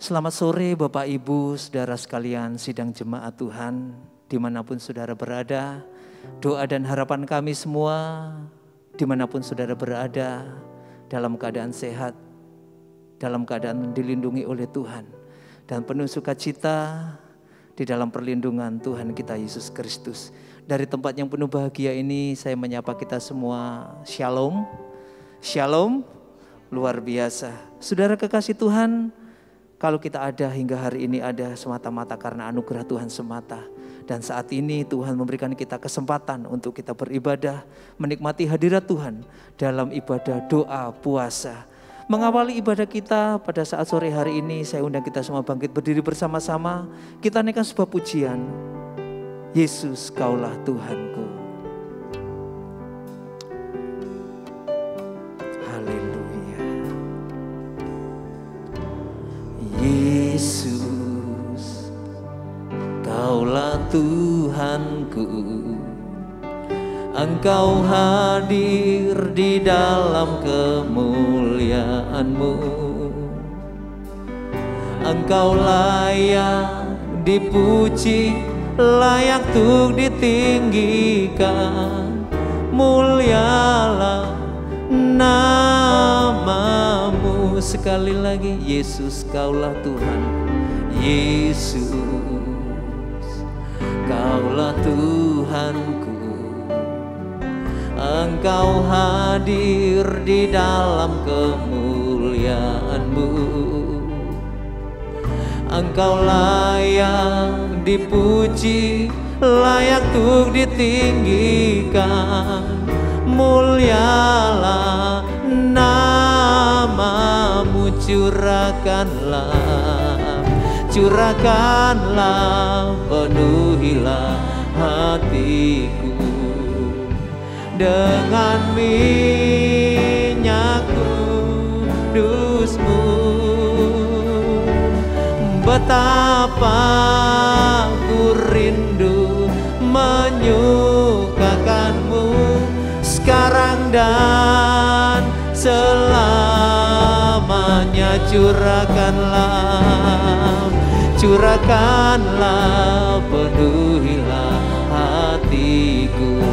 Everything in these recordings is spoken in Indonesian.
Selamat sore Bapak Ibu, Saudara sekalian sidang jemaat Tuhan, dimanapun saudara berada. Doa dan harapan kami semua, dimanapun saudara berada, dalam keadaan sehat, dalam keadaan dilindungi oleh Tuhan, dan penuh sukacita di dalam perlindungan Tuhan kita Yesus Kristus. Dari tempat yang penuh bahagia ini, saya menyapa kita semua, Shalom, Shalom, luar biasa. Saudara kekasih Tuhan, kalau kita ada hingga hari ini ada semata-mata karena anugerah Tuhan semata. Dan saat ini Tuhan memberikan kita kesempatan untuk kita beribadah, menikmati hadirat Tuhan dalam ibadah doa puasa. Mengawali ibadah kita pada saat sore hari ini, saya undang kita semua bangkit berdiri bersama-sama. Kita naikkan sebuah pujian, Yesus Kaulah Tuhanku. Yesus, Kaulah Tuhanku, Engkau hadir di dalam kemuliaan-Mu. Engkau layak dipuji, layak untuk ditinggikan. Mulialah nama-Mu. Sekali lagi, Yesus Kaulah Tuhan. Yesus, Kaulah Tuhanku, Engkau hadir di dalam kemuliaan-Mu. Engkau layak dipuji, layak untuk ditinggikan. Mulialah nama-Mu, curahkanlah, penuhilah hatiku dengan minyak kudus-Mu. Betapa ku rindu menyukakan-Mu sekarang dan selamanya. Curahkanlah, penuhilah hatiku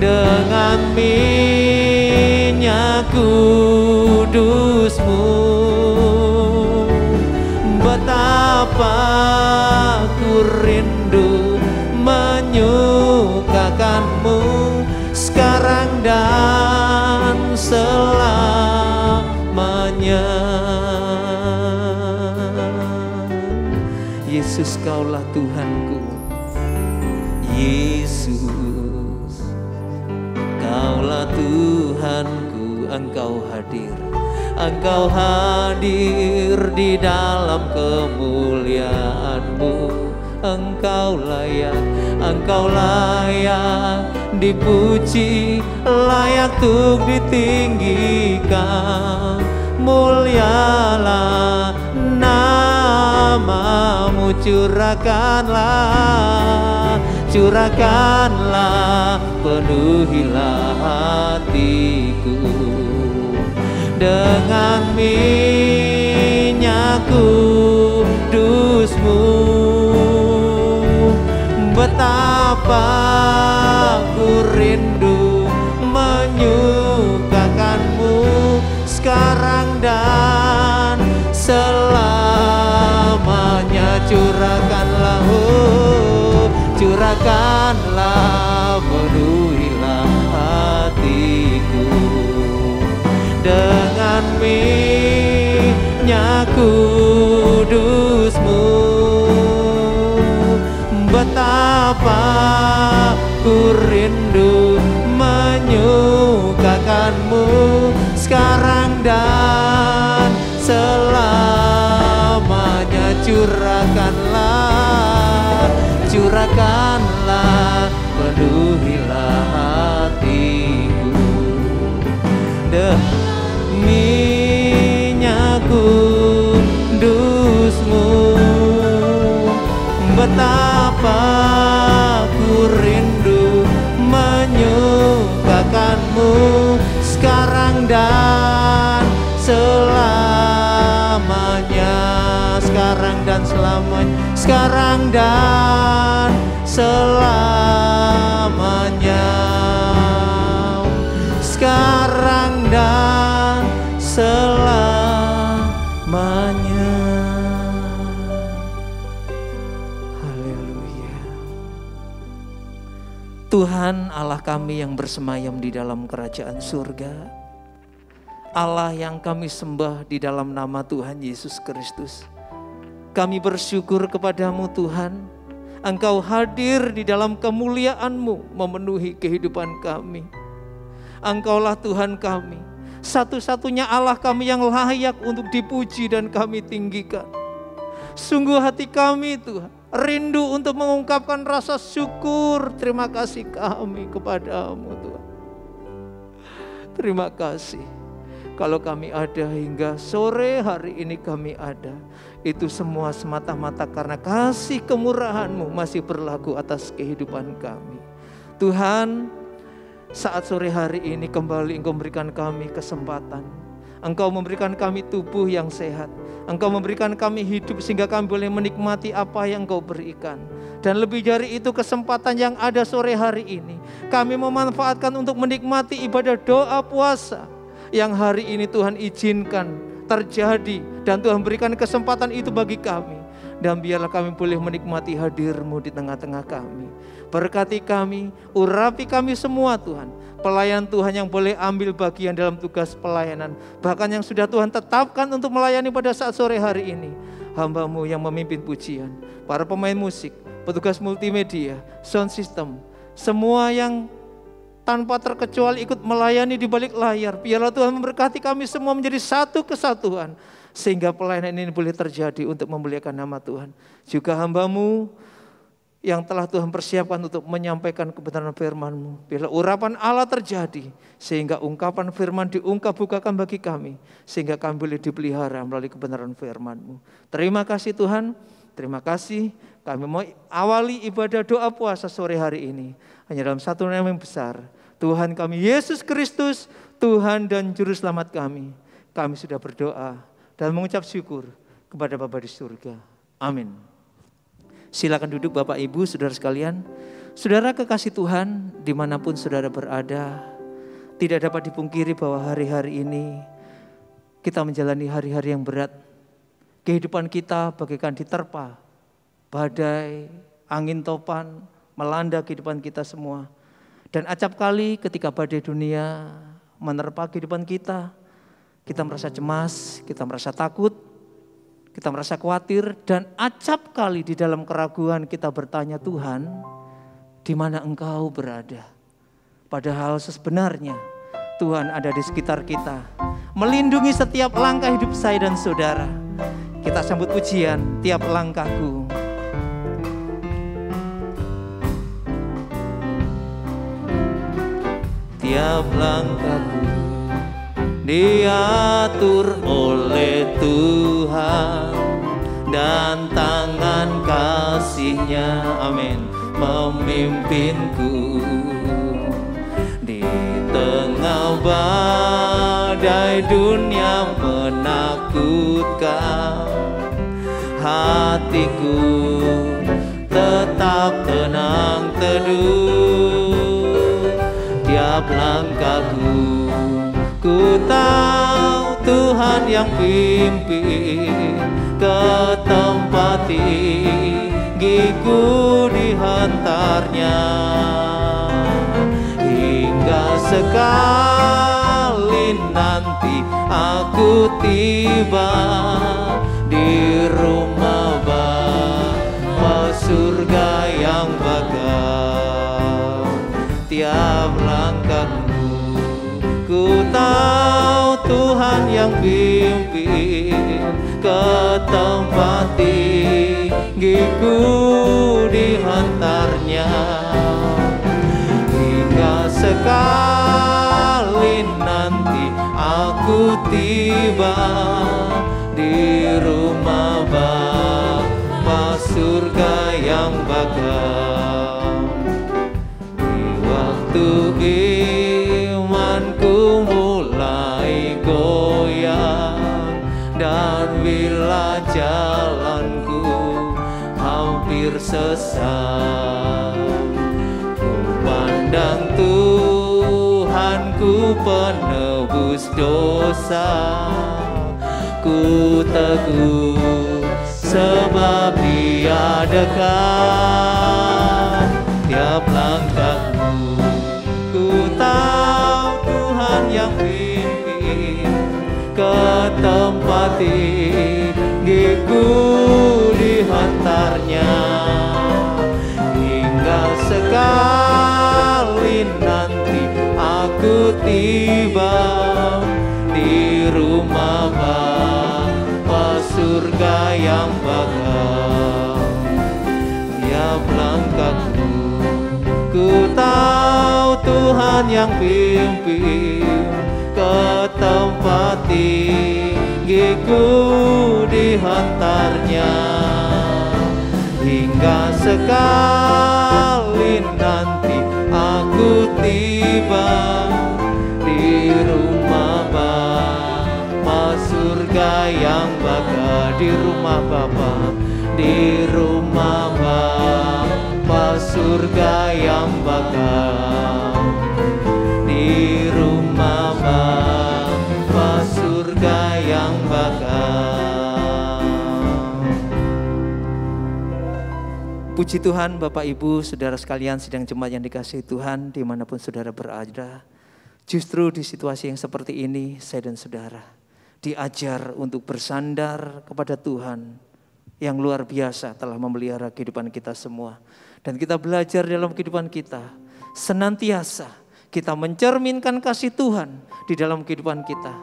dengan minyak kudus-Mu. Betapa ku rindu menyukakan-Mu sekarang dan selamanya. Yesus Kaulah Tuhanku, Yesus Kaulah Tuhanku, Engkau hadir di dalam kemuliaan-Mu. Engkau layak dipuji, layak untuk ditinggikan. Mulialah nama-Mu, curahkanlah, penuhilah hatiku dengan minyak kudus-Mu. Betapa ku rindu menyukakan-Mu sekarang dan selamanya. Curahkanlah, penuhilah hatiku dengan minyak kudus-Mu. Betapa ku rindu menyukakan-Mu sekarang dan selamanya. Curahkanlah, penuhilah hatiku demi minyak kudus-Mu. Betapa ku rindu menyukakan-Mu sekarang dan selamanya. sekarang dan selamanya, sekarang dan selamanya. Haleluya. Tuhan Allah kami yang bersemayam di dalam kerajaan surga, Allah yang kami sembah di dalam nama Tuhan Yesus Kristus. Kami bersyukur kepadamu Tuhan, Engkau hadir di dalam kemuliaan-Mu memenuhi kehidupan kami. Engkaulah Tuhan kami, satu-satunya Allah kami yang layak untuk dipuji dan kami tinggikan. Sungguh hati kami Tuhan rindu untuk mengungkapkan rasa syukur, terima kasih kami kepadamu Tuhan. Terima kasih. Kalau kami ada hingga sore hari ini kami ada, itu semua semata-mata karena kasih kemurahan-Mu masih berlaku atas kehidupan kami. Tuhan, saat sore hari ini kembali Engkau memberikan kami kesempatan. Engkau memberikan kami tubuh yang sehat. Engkau memberikan kami hidup sehingga kami boleh menikmati apa yang Engkau berikan. Dan lebih dari itu kesempatan yang ada sore hari ini, kami memanfaatkan untuk menikmati ibadah doa puasa yang hari ini Tuhan izinkan terjadi, dan Tuhan berikan kesempatan itu bagi kami. Dan biarlah kami boleh menikmati hadir-Mu di tengah-tengah kami. Berkati kami, urapi kami semua Tuhan. Pelayan Tuhan yang boleh ambil bagian dalam tugas pelayanan, bahkan yang sudah Tuhan tetapkan untuk melayani pada saat sore hari ini. Hamba-Mu yang memimpin pujian, para pemain musik, petugas multimedia, sound system, semua yang tanpa terkecuali ikut melayani di balik layar. Biarlah Tuhan memberkati kami semua menjadi satu kesatuan, sehingga pelayanan ini boleh terjadi untuk memuliakan nama Tuhan. Juga hamba-Mu yang telah Tuhan persiapkan untuk menyampaikan kebenaran firman-Mu. Biarlah urapan Allah terjadi, sehingga ungkapan firman diungkap-bukakan bagi kami, sehingga kami boleh dipelihara melalui kebenaran firman-Mu. Terima kasih Tuhan, terima kasih. Kami mau awali ibadah doa puasa sore hari ini hanya dalam satu nama yang besar, Tuhan kami Yesus Kristus, Tuhan dan Juru Selamat kami. Kami sudah berdoa dan mengucap syukur kepada Bapa di surga. Amin. Silakan duduk Bapak Ibu, saudara sekalian. Saudara kekasih Tuhan, dimanapun saudara berada, tidak dapat dipungkiri bahwa hari-hari ini kita menjalani hari-hari yang berat. Kehidupan kita bagaikan diterpa badai, angin topan, melanda kehidupan kita semua. Dan acap kali ketika badai dunia menerpa kehidupan kita merasa cemas, kita merasa takut, kita merasa khawatir, dan acap kali di dalam keraguan kita bertanya, Tuhan, di mana Engkau berada? Padahal sebenarnya Tuhan ada di sekitar kita, melindungi setiap langkah hidup saya dan saudara. Kita sambut pujian, tiap langkahku. Tiap langkahku diatur oleh Tuhan, dan tangan kasih-Nya, amin, memimpinku. Di tengah badai dunia menakutkan, hatiku tetap tenang teduh. Tiap langkahku, ku tahu Tuhan yang pimpin ke tempat tinggiku dihantarnya. Hingga sekali nanti aku tiba di rumah Bapa surga yang bakal. Tiap langkahku, ku tahu Tuhan yang pimpin ke tempat tinggiku dihantarnya. Hingga sekali nanti aku tiba di rumah Bapa surga yang bakal. Waktu imanku mulai goyang, dan bila jalanku dosa. Ku pandang Tuhanku penebus dosa. Ku teguh sebab Dia dekat tiap langkahku. Ku tahu Tuhan yang pimpin ke tempat tinggiku dihantarnya. Hingga sekali nanti aku tiba di rumah Bapa surga yang bakal. Tiap langkahku ku tahu Tuhan yang pimpin ke tempat tinggiku dihantarnya. Hingga sekali nanti aku tiba di rumah Bapa surga yang bakal. Di rumah Bapa, di rumah Bapa surga yang bakal. Di rumah Bapa surga yang bakal. Puji Tuhan, Bapak Ibu, saudara sekalian, sidang jemaat yang dikasihi Tuhan, dimanapun saudara berada. Justru di situasi yang seperti ini, saya dan saudara diajar untuk bersandar kepada Tuhan yang luar biasa telah memelihara kehidupan kita semua. Dan kita belajar dalam kehidupan kita, senantiasa kita mencerminkan kasih Tuhan di dalam kehidupan kita.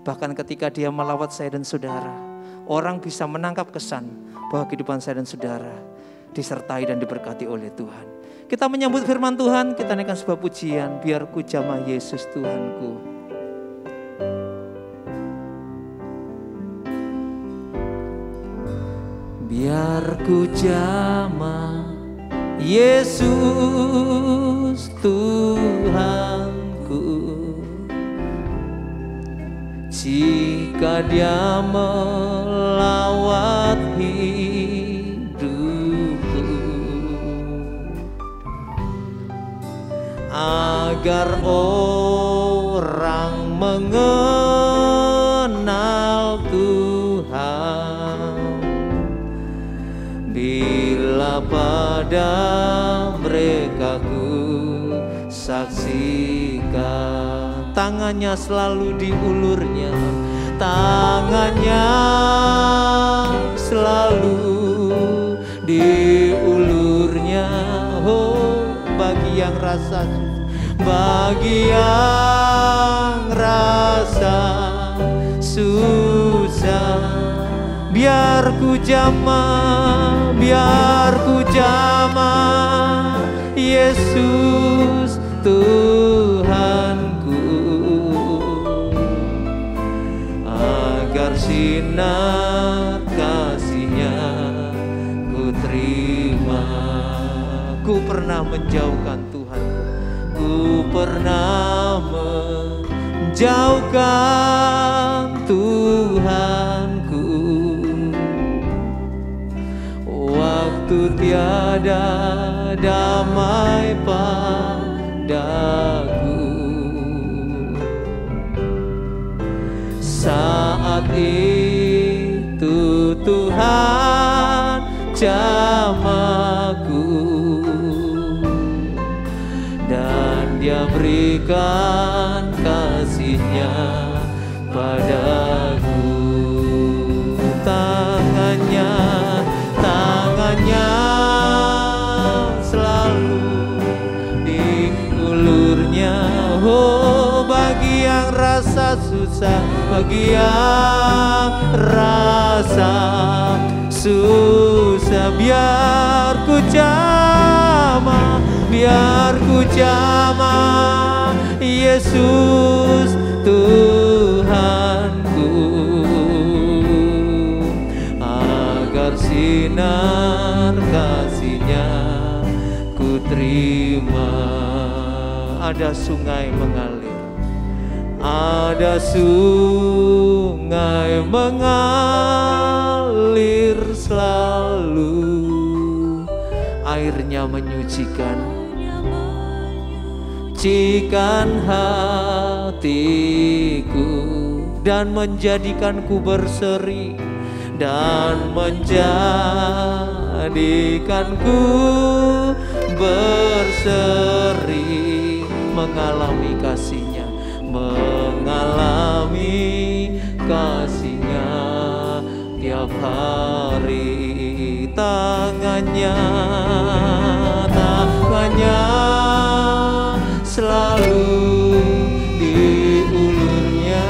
Bahkan ketika Dia melawat saya dan saudara, orang bisa menangkap kesan bahwa kehidupan saya dan saudara disertai dan diberkati oleh Tuhan. Kita menyambut firman Tuhan, kita naikkan sebuah pujian, biar ku jamah Yesus Tuhanku. Biar ku jamah Yesus Tuhanku, jika Dia melawat agar orang mengenal Tuhan. Bila pada mereka ku saksikan, tangannya selalu diulurnya, tangannya selalu diulurnya. Oh, bagi yang rasa, bagi yang rasa susah, biar ku jamah Yesus Tuhanku, agar sinar kasih-Nya ku terima. Ku pernah menjauhkan Tuhanku, ku pernah menjauhkan Tuhanku, waktu tiada damai padaku. Saat itu Tuhan jamahku, dan Dia berikan kasih-Nya padaku. Tangannya selalu diulurnya. Oh, bagi yang rasa susah, bagi yang rasa susah, biar ku jamah Yesus Tuhanku, agar sinar kasih-Nya ku terima. Ada sungai mengalir, ada sungai mengalir selalu, airnya menyucikan. Sucikan hatiku dan menjadikanku berseri, dan menjadikanku berseri, mengalami kasih-Nya, mengalami kasih-Nya tiap hari. Tangannya selalu diulurnya.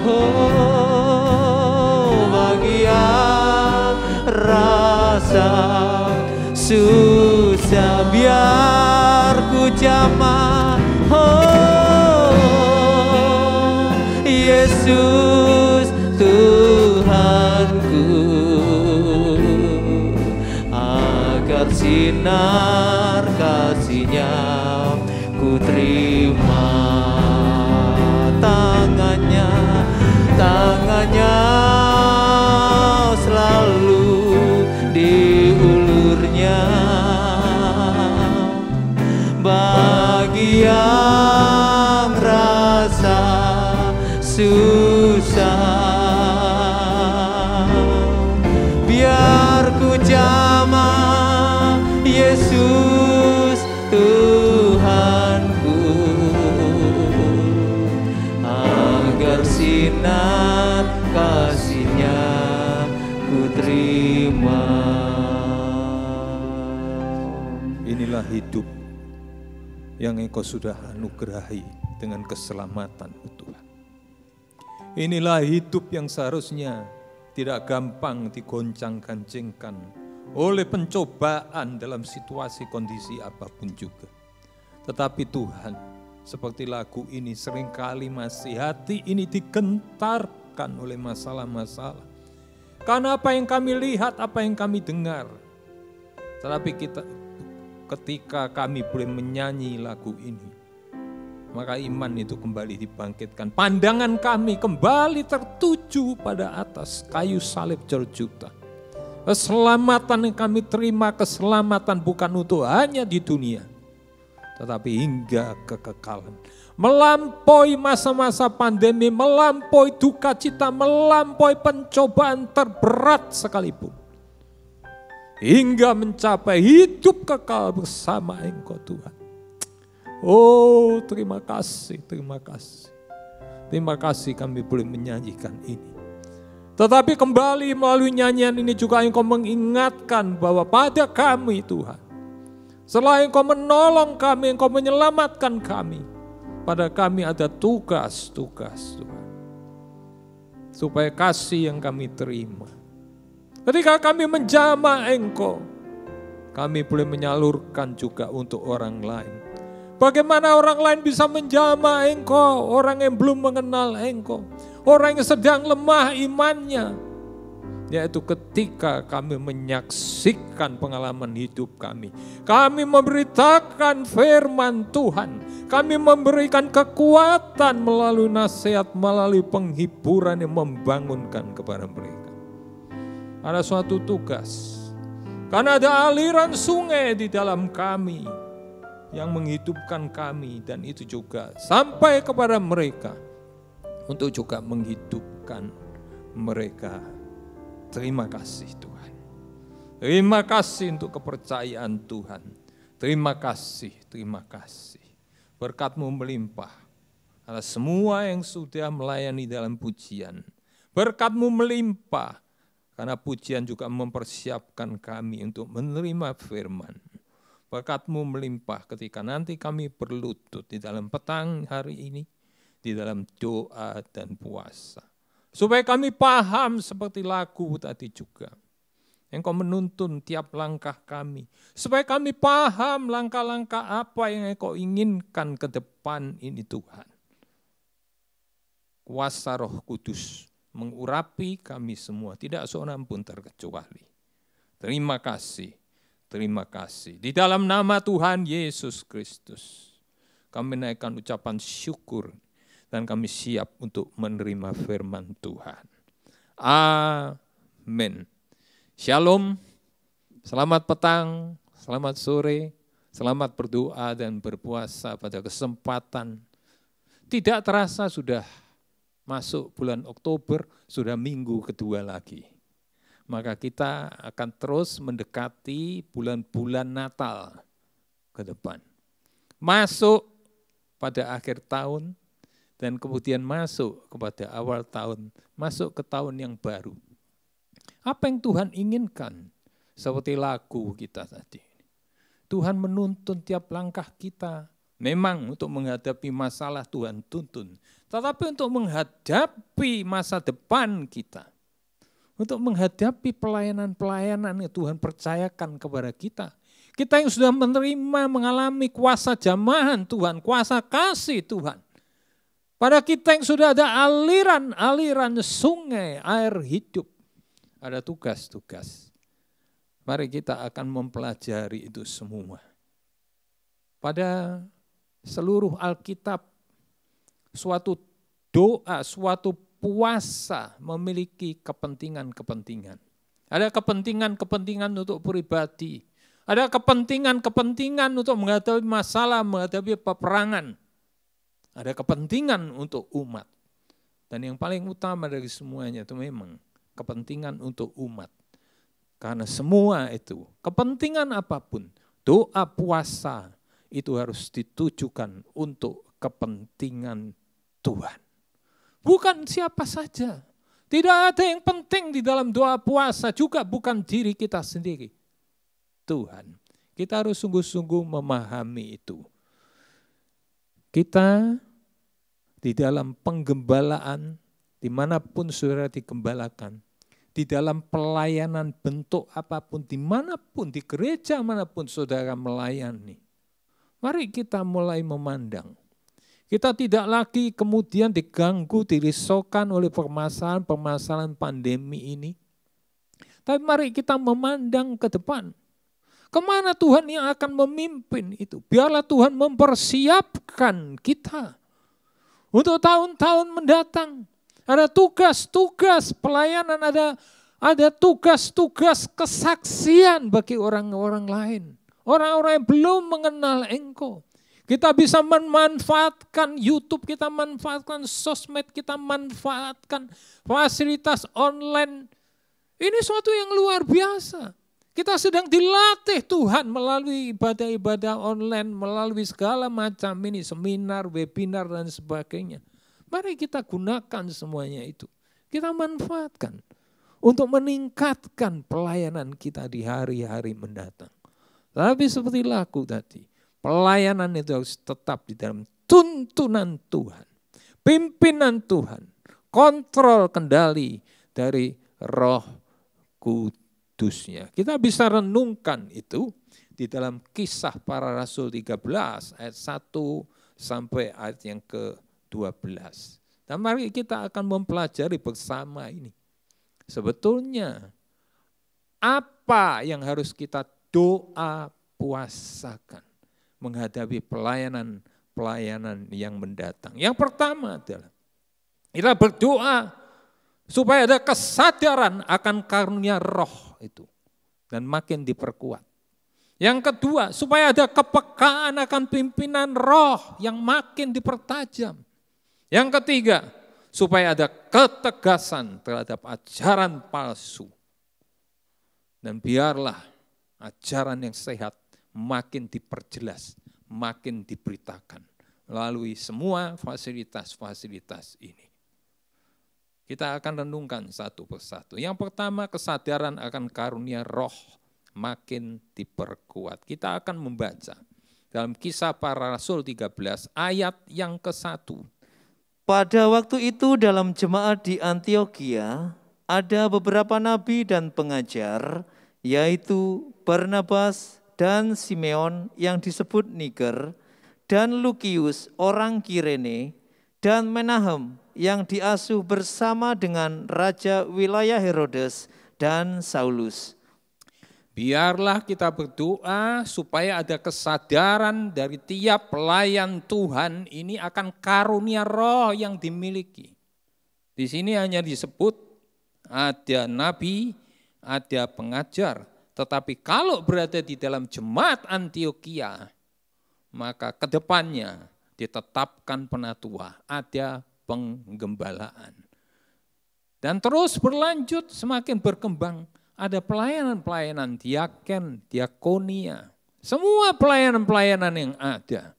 Oh, bagi yang rasa susah biar ku jamah. Oh, Yesus Tuhanku, agar sinar kasih-Nya ku terima. Tangannya selalu diulurnya. Bagi yang rasa susah biar ku jamah. Yesus Tuhanku, agar sinar kasih-Nya ku terima. Inilah hidup yang Engkau sudah anugerahi dengan keselamatan Tuhan. Inilah hidup yang seharusnya tidak gampang digoncang-gancingkan oleh pencobaan dalam situasi kondisi apapun juga. Tetapi Tuhan, seperti lagu ini, seringkali masih hati ini digentarkan oleh masalah-masalah. Karena apa yang kami lihat, apa yang kami dengar. Tetapi ketika kami boleh menyanyi lagu ini, maka iman itu kembali dibangkitkan. Pandangan kami kembali tertuju pada atas kayu salib terjuta. Keselamatan yang kami terima, keselamatan bukan untuk hanya di dunia, tetapi hingga kekekalan. Melampaui masa-masa pandemi, melampaui duka cita, melampaui pencobaan terberat sekalipun. Hingga mencapai hidup kekal bersama Engkau Tuhan. Oh, terima kasih, terima kasih. Terima kasih kami boleh menyanyikan ini. Tetapi kembali melalui nyanyian ini juga Engkau mengingatkan bahwa pada kami Tuhan, selain Engkau menolong kami, Engkau menyelamatkan kami, pada kami ada tugas-tugas Tuhan. Supaya kasih yang kami terima, ketika kami menjamah Engkau, kami boleh menyalurkan juga untuk orang lain. Bagaimana orang lain bisa menjamah Engkau, orang yang belum mengenal Engkau, orang yang sedang lemah imannya, yaitu ketika kami menyaksikan pengalaman hidup kami. Kami memberitakan firman Tuhan, kami memberikan kekuatan melalui nasihat, melalui penghiburan yang membangunkan kepada mereka. Ada suatu tugas, karena ada aliran sungai di dalam kami yang menghidupkan kami, dan itu juga sampai kepada mereka untuk juga menghidupkan mereka. Terima kasih Tuhan. Terima kasih untuk kepercayaan Tuhan. Terima kasih, terima kasih. Berkat-Mu melimpah atas semua yang sudah melayani dalam pujian. Berkat-Mu melimpah karena pujian juga mempersiapkan kami untuk menerima firman. Berkat-Mu melimpah ketika nanti kami berlutut di dalam petang hari ini, di dalam doa dan puasa. Supaya kami paham seperti lagu tadi juga. Engkau menuntun tiap langkah kami. Supaya kami paham langkah-langkah apa yang Engkau inginkan ke depan ini Tuhan. Kuasa Roh Kudus mengurapi kami semua, tidak seorang pun terkecuali. Terima kasih. Terima kasih. Di dalam nama Tuhan Yesus Kristus, kami naikkan ucapan syukur dan kami siap untuk menerima firman Tuhan. Amin. Shalom, selamat petang, Selamat sore, selamat berdoa dan berpuasa pada kesempatan. Tidak terasa sudah masuk bulan Oktober, sudah minggu kedua lagi. Maka kita akan terus mendekati bulan-bulan Natal ke depan. Masuk pada akhir tahun dan kemudian masuk kepada awal tahun, masuk ke tahun yang baru. Apa yang Tuhan inginkan? Seperti lagu kita tadi. Tuhan menuntun tiap langkah kita. Memang untuk menghadapi masalah Tuhan tuntun. Tetapi untuk menghadapi masa depan kita. Untuk menghadapi pelayanan-pelayanan yang Tuhan percayakan kepada kita. Kita yang sudah menerima, mengalami kuasa jamahan Tuhan, kuasa kasih Tuhan. Pada kita yang sudah ada aliran-aliran sungai air hidup. Ada tugas-tugas. Mari kita akan mempelajari itu semua. Pada seluruh Alkitab, suatu doa, suatu puasa memiliki kepentingan-kepentingan. Ada kepentingan-kepentingan untuk pribadi. Ada kepentingan-kepentingan untuk menghadapi masalah, menghadapi peperangan. Ada kepentingan untuk umat. Dan yang paling utama dari semuanya itu memang kepentingan untuk umat. Karena semua itu, kepentingan apapun, doa puasa itu harus ditujukan untuk kepentingan Tuhan. Bukan siapa saja. Tidak ada yang penting di dalam doa puasa, juga bukan diri kita sendiri. Tuhan, kita harus sungguh-sungguh memahami itu. Kita di dalam penggembalaan, dimanapun saudara digembalakan, di dalam pelayanan bentuk apapun, dimanapun, di gereja manapun saudara melayani. Mari kita mulai memandang. Kita tidak lagi kemudian diganggu, dirisaukan oleh permasalahan-permasalahan pandemi ini. Tapi mari kita memandang ke depan. Kemana Tuhan yang akan memimpin itu? Biarlah Tuhan mempersiapkan kita untuk tahun-tahun mendatang. Ada tugas-tugas pelayanan, ada tugas-tugas kesaksian bagi orang-orang lain. Orang-orang yang belum mengenal Engkau. Kita bisa memanfaatkan YouTube, kita manfaatkan sosmed, kita manfaatkan fasilitas online. Ini suatu yang luar biasa. Kita sedang dilatih Tuhan melalui ibadah-ibadah online, melalui segala macam ini, seminar, webinar, dan sebagainya. Mari kita gunakan semuanya itu. Kita manfaatkan untuk meningkatkan pelayanan kita di hari-hari mendatang. Tapi seperti lagu tadi, pelayanan itu harus tetap di dalam tuntunan Tuhan. Pimpinan Tuhan, kontrol kendali dari Roh Kudusnya. Kita bisa renungkan itu di dalam Kisah Para Rasul 13 ayat 1 sampai ayat yang ke-12. Dan mari kita akan mempelajari bersama ini. Sebetulnya apa yang harus kita doa puasakan menghadapi pelayanan yang mendatang. Yang pertama adalah kita berdoa supaya ada kesadaran akan karunia roh itu dan makin diperkuat. Yang kedua, supaya ada kepekaan akan pimpinan roh yang makin dipertajam. Yang ketiga, supaya ada ketegasan terhadap ajaran palsu. Dan biarlah ajaran yang sehat makin diperjelas, makin diberitakan melalui semua fasilitas-fasilitas ini. Kita akan renungkan satu persatu. Yang pertama, kesadaran akan karunia roh makin diperkuat. Kita akan membaca dalam Kisah Para Rasul 13 ayat yang ke-1. Pada waktu itu dalam jemaat di Antiokhia ada beberapa nabi dan pengajar, yaitu Barnabas dan Simeon yang disebut Niger, dan Lukius orang Kirene, dan Menahem yang diasuh bersama dengan raja wilayah Herodes dan Saulus. Biarlah kita berdoa supaya ada kesadaran dari tiap pelayan Tuhan ini akan karunia roh yang dimiliki. Di sini hanya disebut ada nabi, ada pengajar, Tetapi kalau berada di dalam jemaat Antiokhia, maka kedepannya ditetapkan penatua, ada penggembalaan. Dan terus berlanjut semakin berkembang, ada pelayanan-pelayanan diaken, diakonia, semua pelayanan-pelayanan yang ada.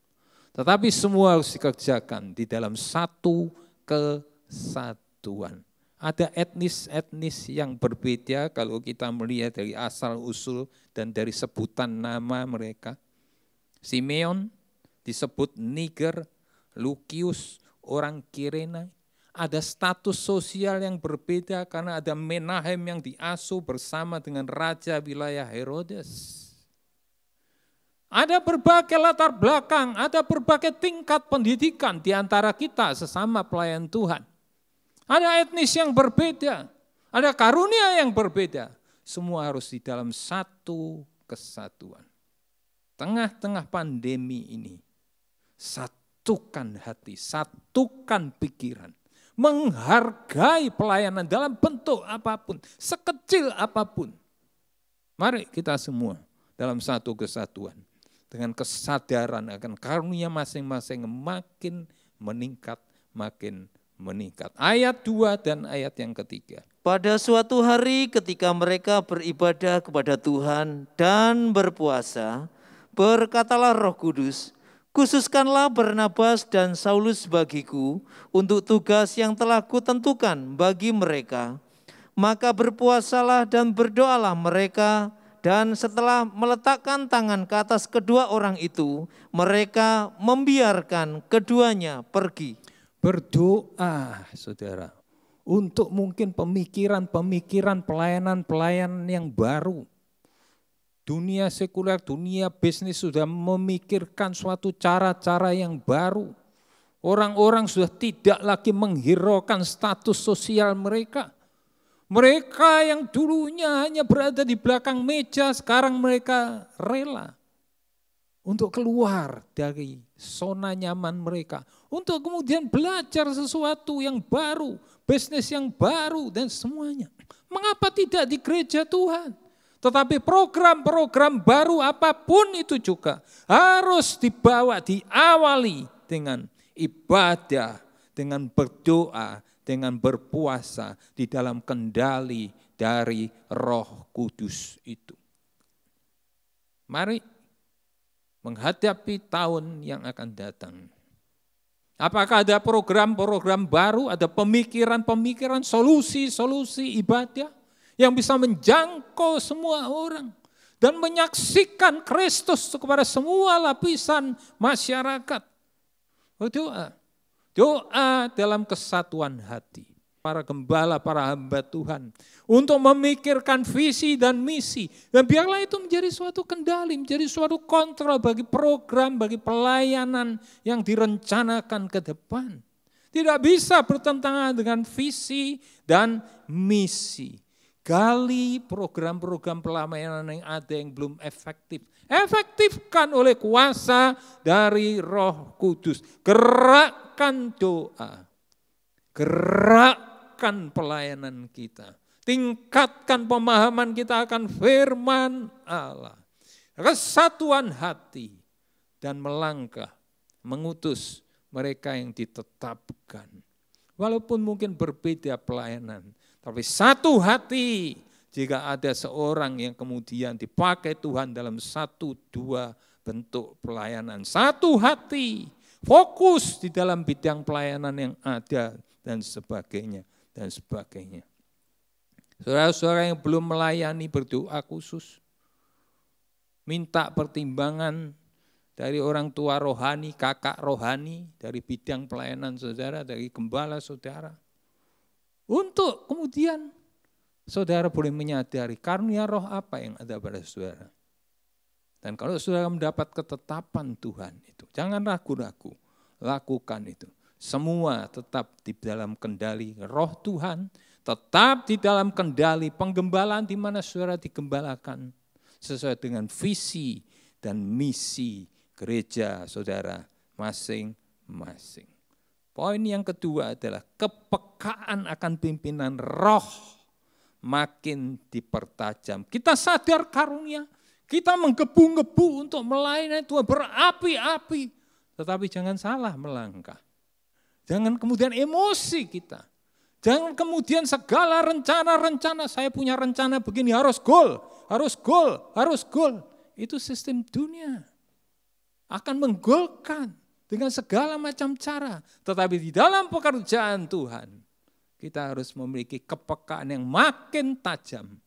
Tetapi semua harus dikerjakan di dalam satu kesatuan. Ada etnis-etnis yang berbeda kalau kita melihat dari asal-usul dan dari sebutan nama mereka. Simeon disebut Niger, Lukius, orang Kirene. Ada status sosial yang berbeda karena ada Menahem yang diasuh bersama dengan raja wilayah Herodes. Ada berbagai latar belakang, ada berbagai tingkat pendidikan di antara kita sesama pelayan Tuhan. Ada etnis yang berbeda, ada karunia yang berbeda. Semua harus di dalam satu kesatuan. Tengah-tengah pandemi ini, satukan hati, satukan pikiran. Menghargai pelayanan dalam bentuk apapun, sekecil apapun. Mari kita semua dalam satu kesatuan. Dengan kesadaran akan karunia masing-masing makin meningkat, makin meningkat. Ayat 2 dan ayat yang ketiga. Pada suatu hari ketika mereka beribadah kepada Tuhan dan berpuasa, berkatalah Roh Kudus, khususkanlah Barnabas dan Saulus bagiku untuk tugas yang telah kutentukan bagi mereka. Maka berpuasalah dan berdoalah mereka, dan setelah meletakkan tangan ke atas kedua orang itu, mereka membiarkan keduanya pergi. Berdoa, saudara, untuk mungkin pemikiran-pemikiran pelayanan-pelayanan yang baru. Dunia sekuler, dunia bisnis sudah memikirkan suatu cara-cara yang baru. Orang-orang sudah tidak lagi menghiraukan status sosial mereka. Mereka yang dulunya hanya berada di belakang meja, sekarang mereka rela untuk keluar dari zona nyaman mereka. Untuk kemudian belajar sesuatu yang baru, bisnis yang baru dan semuanya. Mengapa tidak di gereja Tuhan? Tetapi program-program baru apapun itu juga harus dibawa, diawali dengan ibadah, dengan berdoa, dengan berpuasa di dalam kendali dari Roh Kudus itu. Mari menghadapi tahun yang akan datang. Apakah ada program-program baru, ada pemikiran-pemikiran, solusi-solusi ibadah yang bisa menjangkau semua orang dan menyaksikan Kristus kepada semua lapisan masyarakat. Berdoa. Doa dalam kesatuan hati. Para gembala, para hamba Tuhan. Untuk memikirkan visi dan misi. Dan biarlah itu menjadi suatu kendali, menjadi suatu kontrol bagi program, bagi pelayanan yang direncanakan ke depan. Tidak bisa bertentangan dengan visi dan misi. Gali program-program pelayanan yang ada yang belum efektif. Efektifkan oleh kuasa dari Roh Kudus. Gerakkan doa. Gerakkan pelayanan kita. Tingkatkan pemahaman kita akan firman Allah. Kesatuan hati. Dan melangkah, mengutus mereka yang ditetapkan. Walaupun mungkin berbeda pelayanan. Tapi satu hati. Jika ada seorang yang kemudian dipakai Tuhan dalam 1-2 bentuk pelayanan. Satu hati, fokus di dalam bidang pelayanan yang ada dan sebagainya. Dan sebagainya. Saudara-saudara yang belum melayani berdoa khusus. Minta pertimbangan dari orang tua rohani, kakak rohani, dari bidang pelayanan saudara, dari gembala saudara. Untuk kemudian saudara boleh menyadari karunia roh apa yang ada pada saudara. Dan kalau saudara mendapat ketetapan Tuhan itu, jangan ragu-ragu, lakukan itu. Semua tetap di dalam kendali roh Tuhan, tetap di dalam kendali penggembalaan di mana saudara digembalakan sesuai dengan visi dan misi gereja saudara masing-masing. Poin yang kedua adalah kepekaan akan pimpinan roh makin dipertajam. Kita sadar karunia, kita menggebu-gebu untuk melayani Tuhan berapi-api. Tetapi jangan salah melangkah. Jangan kemudian emosi kita. Jangan kemudian segala rencana-rencana, saya punya rencana begini, harus gol, harus gol, harus gol. Itu sistem dunia. Akan menggolkan dengan segala macam cara. Tetapi di dalam pekerjaan Tuhan, kita harus memiliki kepekaan yang makin tajam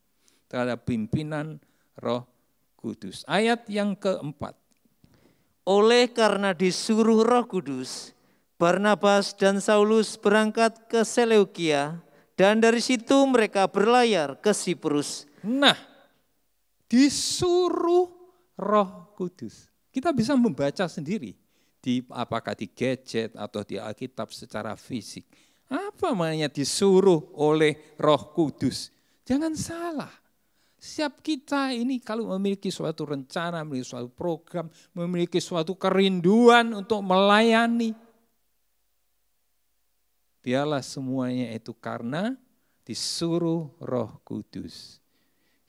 terhadap pimpinan Roh Kudus. Ayat yang keempat. Oleh karena disuruh Roh Kudus, Barnabas dan Saulus berangkat ke Seleukia dan dari situ mereka berlayar ke Siprus. Nah, disuruh Roh Kudus. Kita bisa membaca sendiri, apakah di gadget atau di Alkitab secara fisik. Apa maknanya disuruh oleh Roh Kudus? Jangan salah. Setiap kita ini kalau memiliki suatu rencana, memiliki suatu program, memiliki suatu kerinduan untuk melayani, biarlah semuanya itu karena disuruh Roh Kudus.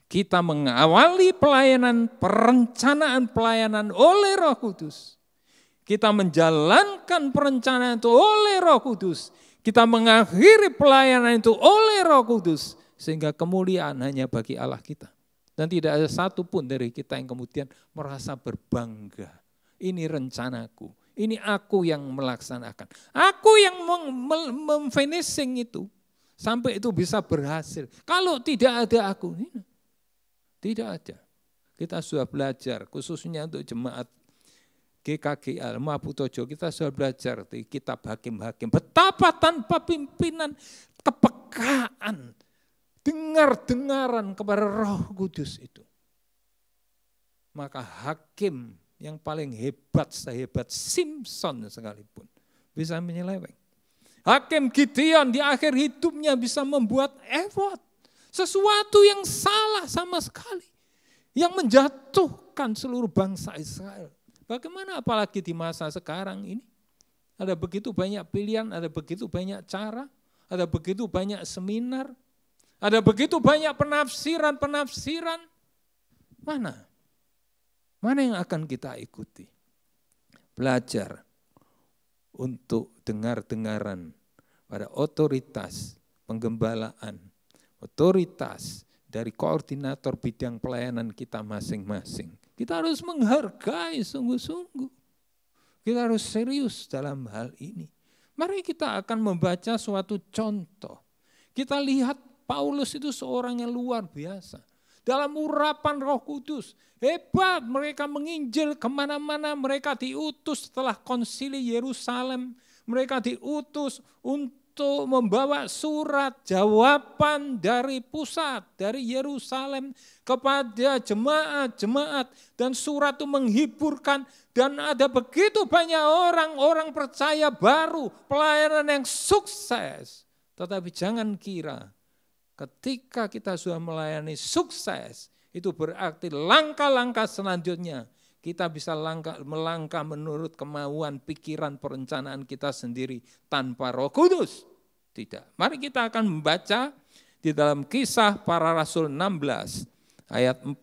Kita mengawali pelayanan, perencanaan pelayanan oleh Roh Kudus. Kita menjalankan perencanaan itu oleh Roh Kudus. Kita mengakhiri pelayanan itu oleh Roh Kudus. Sehingga kemuliaan hanya bagi Allah kita. Dan tidak ada satupun dari kita yang kemudian merasa berbangga. Ini rencanaku. Ini aku yang melaksanakan. Aku yang memfinishing itu. Sampai itu bisa berhasil. Kalau tidak ada aku. Tidak ada. Kita sudah belajar. Khususnya untuk jemaat GKGL, Maputojo. Kita sudah belajar di kitab Hakim-Hakim. Betapa tanpa pimpinan kepekaan. Dengar-dengaran kepada Roh Kudus itu. Maka hakim yang paling hebat, sehebat Simpson sekalipun, bisa menyeleweng. Hakim Gideon di akhir hidupnya bisa membuat efod. Sesuatu yang salah sama sekali. Yang menjatuhkan seluruh bangsa Israel. Bagaimana apalagi di masa sekarang ini? Ada begitu banyak pilihan, ada begitu banyak cara, ada begitu banyak seminar, ada begitu banyak penafsiran-penafsiran. Mana yang akan kita ikuti? Belajar untuk dengar-dengaran pada otoritas penggembalaan, otoritas dari koordinator bidang pelayanan kita masing-masing. Kita harus menghargai sungguh-sungguh. Kita harus serius dalam hal ini. Mari kita akan membaca suatu contoh. Kita lihat Paulus itu seorang yang luar biasa. Dalam urapan Roh Kudus, hebat, mereka menginjil kemana-mana, mereka diutus setelah konsili Yerusalem, mereka diutus untuk membawa surat jawaban dari pusat, dari Yerusalem kepada jemaat-jemaat, dan surat itu menghiburkan, dan ada begitu banyak orang percaya baru, pelayanan yang sukses. Tetapi jangan kira, ketika kita sudah melayani sukses, itu berarti langkah-langkah selanjutnya kita bisa melangkah menurut kemauan, pikiran, perencanaan kita sendiri tanpa Roh Kudus. Tidak. Mari kita akan membaca di dalam Kisah Para Rasul 16 ayat 4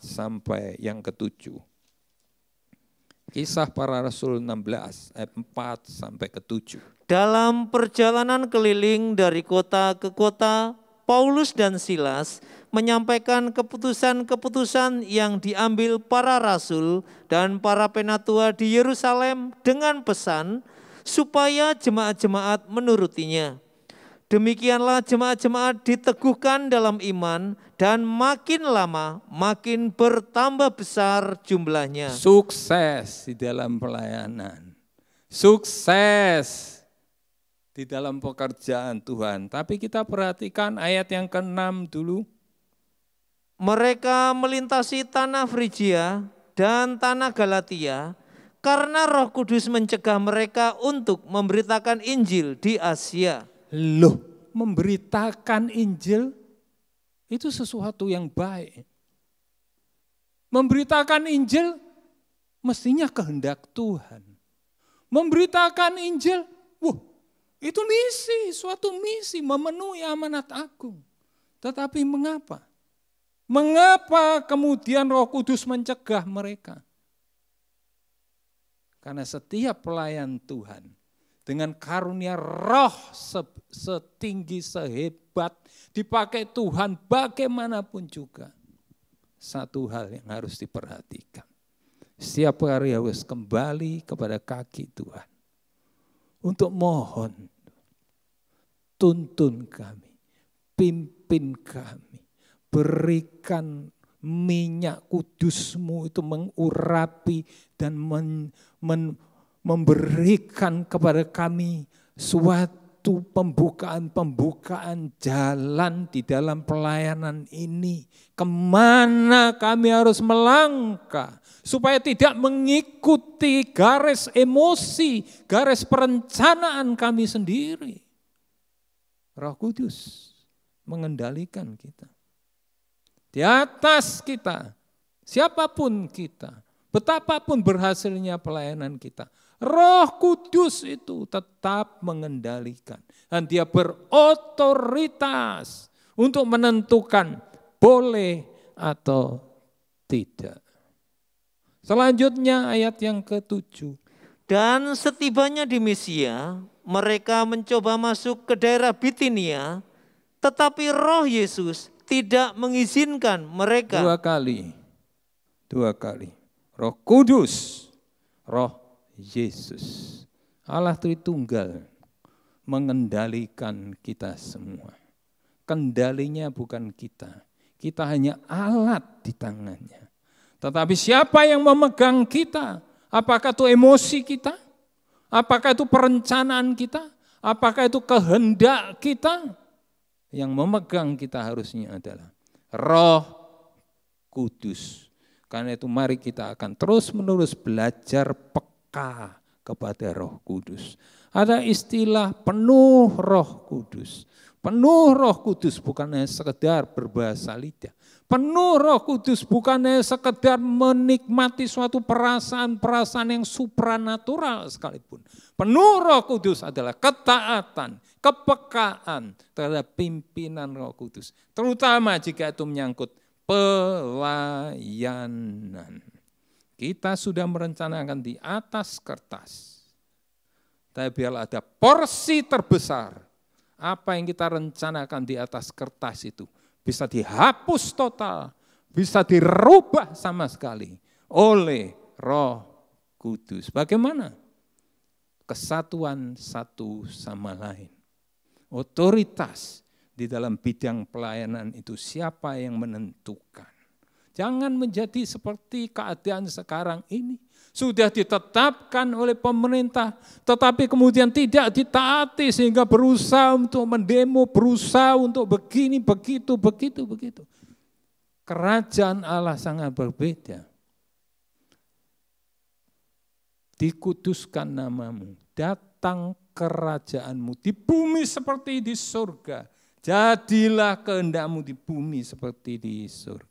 sampai yang ke-7. Kisah Para Rasul 16 ayat 4 sampai ke-7. Dalam perjalanan keliling dari kota ke kota, Paulus dan Silas menyampaikan keputusan-keputusan yang diambil para rasul dan para penatua di Yerusalem dengan pesan supaya jemaat-jemaat menurutinya. Demikianlah jemaat-jemaat diteguhkan dalam iman dan makin lama makin bertambah besar jumlahnya. Sukses di dalam pelayanan. Sukses di dalam pekerjaan Tuhan. Tapi kita perhatikan ayat yang ke-6 dulu. Mereka melintasi tanah Frigia dan tanah Galatia karena Roh Kudus mencegah mereka untuk memberitakan Injil di Asia. Loh, memberitakan Injil itu sesuatu yang baik. Memberitakan Injil mestinya kehendak Tuhan. Memberitakan Injil, itu misi, suatu misi memenuhi amanat agung. Tetapi mengapa? Mengapa kemudian Roh Kudus mencegah mereka? Karena setiap pelayan Tuhan dengan karunia roh setinggi, sehebat, dipakai Tuhan bagaimanapun juga. Satu hal yang harus diperhatikan. Setiap hari harus kembali kepada kaki Tuhan. Untuk mohon, tuntun kami, pimpin kami, berikan minyak kudus-Mu itu mengurapi dan memberikan kepada kami suatu pembukaan jalan di dalam pelayanan ini. Kemana kami harus melangkah supaya tidak mengikuti garis emosi, garis perencanaan kami sendiri. Roh Kudus mengendalikan kita. Di atas kita, siapapun kita, betapapun berhasilnya pelayanan kita, Roh Kudus itu tetap mengendalikan. Dan dia berotoritas untuk menentukan boleh atau tidak. Selanjutnya ayat yang ke-7. Dan setibanya di Misia, mereka mencoba masuk ke daerah Bitinia, tetapi Roh Yesus tidak mengizinkan mereka. Dua kali. Roh Kudus, Roh Yesus. Allah Tritunggal mengendalikan kita semua. Kendalinya bukan kita. Kita hanya alat di tangannya. Tetapi siapa yang memegang kita? Apakah itu emosi kita? Apakah itu perencanaan kita? Apakah itu kehendak kita? Yang memegang kita harusnya adalah Roh Kudus. Karena itu mari kita akan terus-menerus belajar peka kepada Roh Kudus. Ada istilah penuh Roh Kudus. Penuh Roh Kudus bukan hanya sekedar berbahasa lidah. Penuh Roh Kudus bukan hanya sekedar menikmati suatu perasaan-perasaan yang supranatural sekalipun. Penuh Roh Kudus adalah ketaatan, kepekaan terhadap pimpinan Roh Kudus. Terutama jika itu menyangkut pelayanan. Kita sudah merencanakan di atas kertas. Tapi biarlah ada porsi terbesar. Apa yang kita rencanakan di atas kertas itu bisa dihapus total, bisa dirubah sama sekali oleh Roh Kudus. Bagaimana? Kesatuan satu sama lain. Otoritas di dalam bidang pelayanan itu siapa yang menentukan? Jangan menjadi seperti keadaan sekarang ini. Sudah ditetapkan oleh pemerintah, tetapi kemudian tidak ditaati sehingga berusaha untuk mendemo, berusaha untuk begini, begitu. Kerajaan Allah sangat berbeda. Dikuduskan namamu, datang kerajaanmu di bumi seperti di surga. Jadilah kehendakmu di bumi seperti di surga.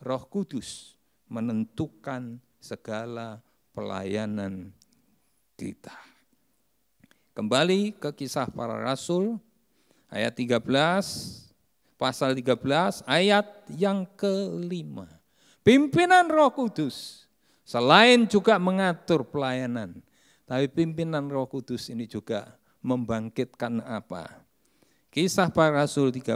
Roh Kudus menentukan segala pelayanan kita. Kembali ke Kisah Para Rasul, ayat 13, pasal 13, ayat yang ke-5. Pimpinan Roh Kudus, selain juga mengatur pelayanan, tapi pimpinan Roh Kudus ini juga membangkitkan apa? Kisah Para Rasul 13,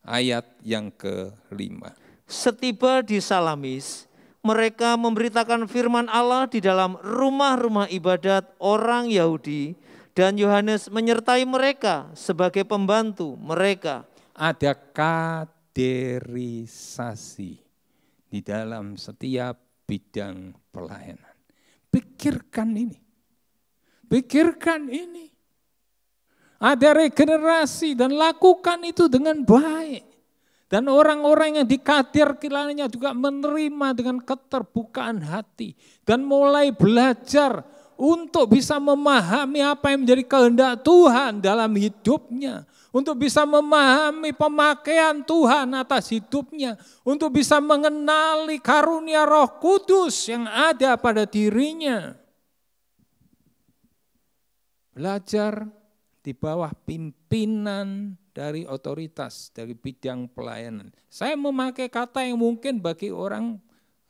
ayat yang ke-5. Setiba di Salamis, mereka memberitakan firman Allah di dalam rumah-rumah ibadat orang Yahudi, dan Yohanes menyertai mereka sebagai pembantu mereka. Ada kaderisasi di dalam setiap bidang pelayanan. Pikirkan ini. Ada regenerasi dan lakukan itu dengan baik. Dan orang-orang yang dikadir kiranya juga menerima dengan keterbukaan hati. Dan mulai belajar untuk bisa memahami apa yang menjadi kehendak Tuhan dalam hidupnya. Untuk bisa memahami pemakaian Tuhan atas hidupnya. Untuk bisa mengenali karunia Roh Kudus yang ada pada dirinya. Belajar di bawah pimpinan dari otoritas, dari bidang pelayanan. Saya memakai kata yang mungkin bagi orang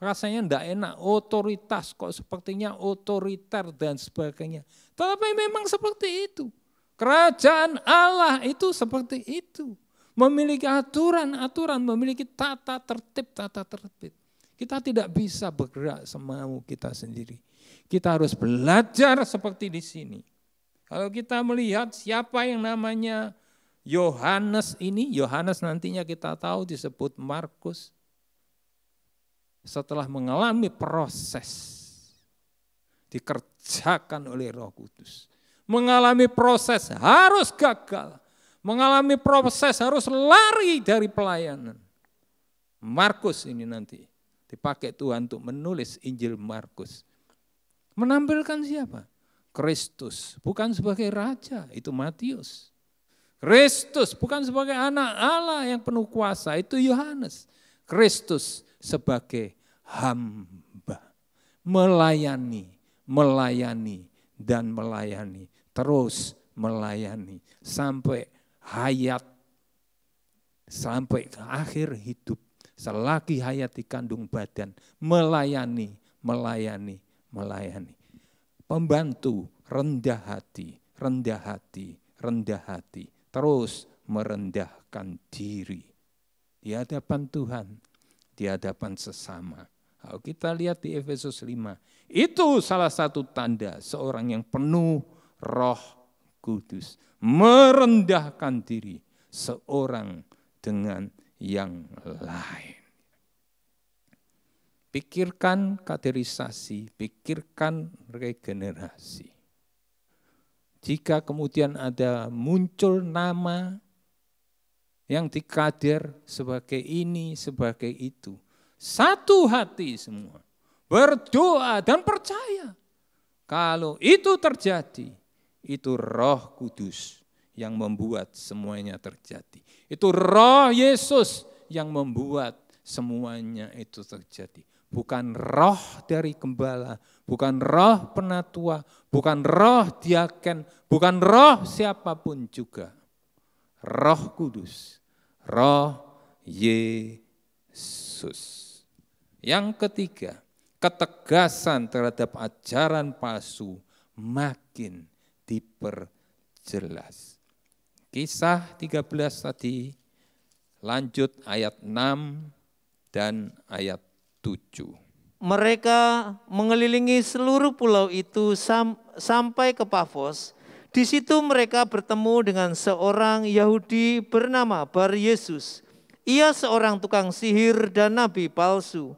rasanya tidak enak, otoritas, kok sepertinya otoriter dan sebagainya. Tetapi memang seperti itu. Kerajaan Allah itu seperti itu. Memiliki aturan-aturan, memiliki tata tertib. Kita tidak bisa bergerak semau kita sendiri. Kita harus belajar seperti di sini. Kalau kita melihat siapa yang namanya Yohanes ini, Yohanes nantinya kita tahu disebut Markus. Setelah mengalami proses dikerjakan oleh Roh Kudus. Mengalami proses harus gagal. Mengalami proses harus lari dari pelayanan. Markus ini nanti dipakai Tuhan untuk menulis Injil Markus. Menampilkan siapa? Kristus, bukan sebagai raja, itu Matius. Kristus bukan sebagai anak Allah yang penuh kuasa, itu Yohanes. Kristus sebagai hamba. Melayani, dan melayani. Terus melayani sampai hayat, sampai ke akhir hidup. Selagi hayat di kandung badan, melayani. Pembantu, rendah hati. Terus merendahkan diri. Di hadapan Tuhan, di hadapan sesama. Kalau kita lihat di Efesus 5, itu salah satu tanda seorang yang penuh Roh Kudus. Merendahkan diri seorang dengan yang lain. Pikirkan kaderisasi, pikirkan regenerasi. Jika kemudian ada muncul nama yang dikader sebagai ini, sebagai itu. Satu hati semua, berdoa dan percaya. Kalau itu terjadi, itu Roh Kudus yang membuat semuanya terjadi. Itu Roh Yesus yang membuat semuanya itu terjadi. Bukan roh dari gembala, bukan roh penatua, bukan roh diaken, bukan roh siapapun juga. Roh Kudus, Roh Yesus. Yang ketiga, ketegasan terhadap ajaran palsu makin diperjelas. Kisah 13 tadi, lanjut ayat 6 dan ayat 7. Mereka mengelilingi seluruh pulau itu sampai ke Pafos. Di situ mereka bertemu dengan seorang Yahudi bernama Bar Yesus. Ia seorang tukang sihir dan nabi palsu.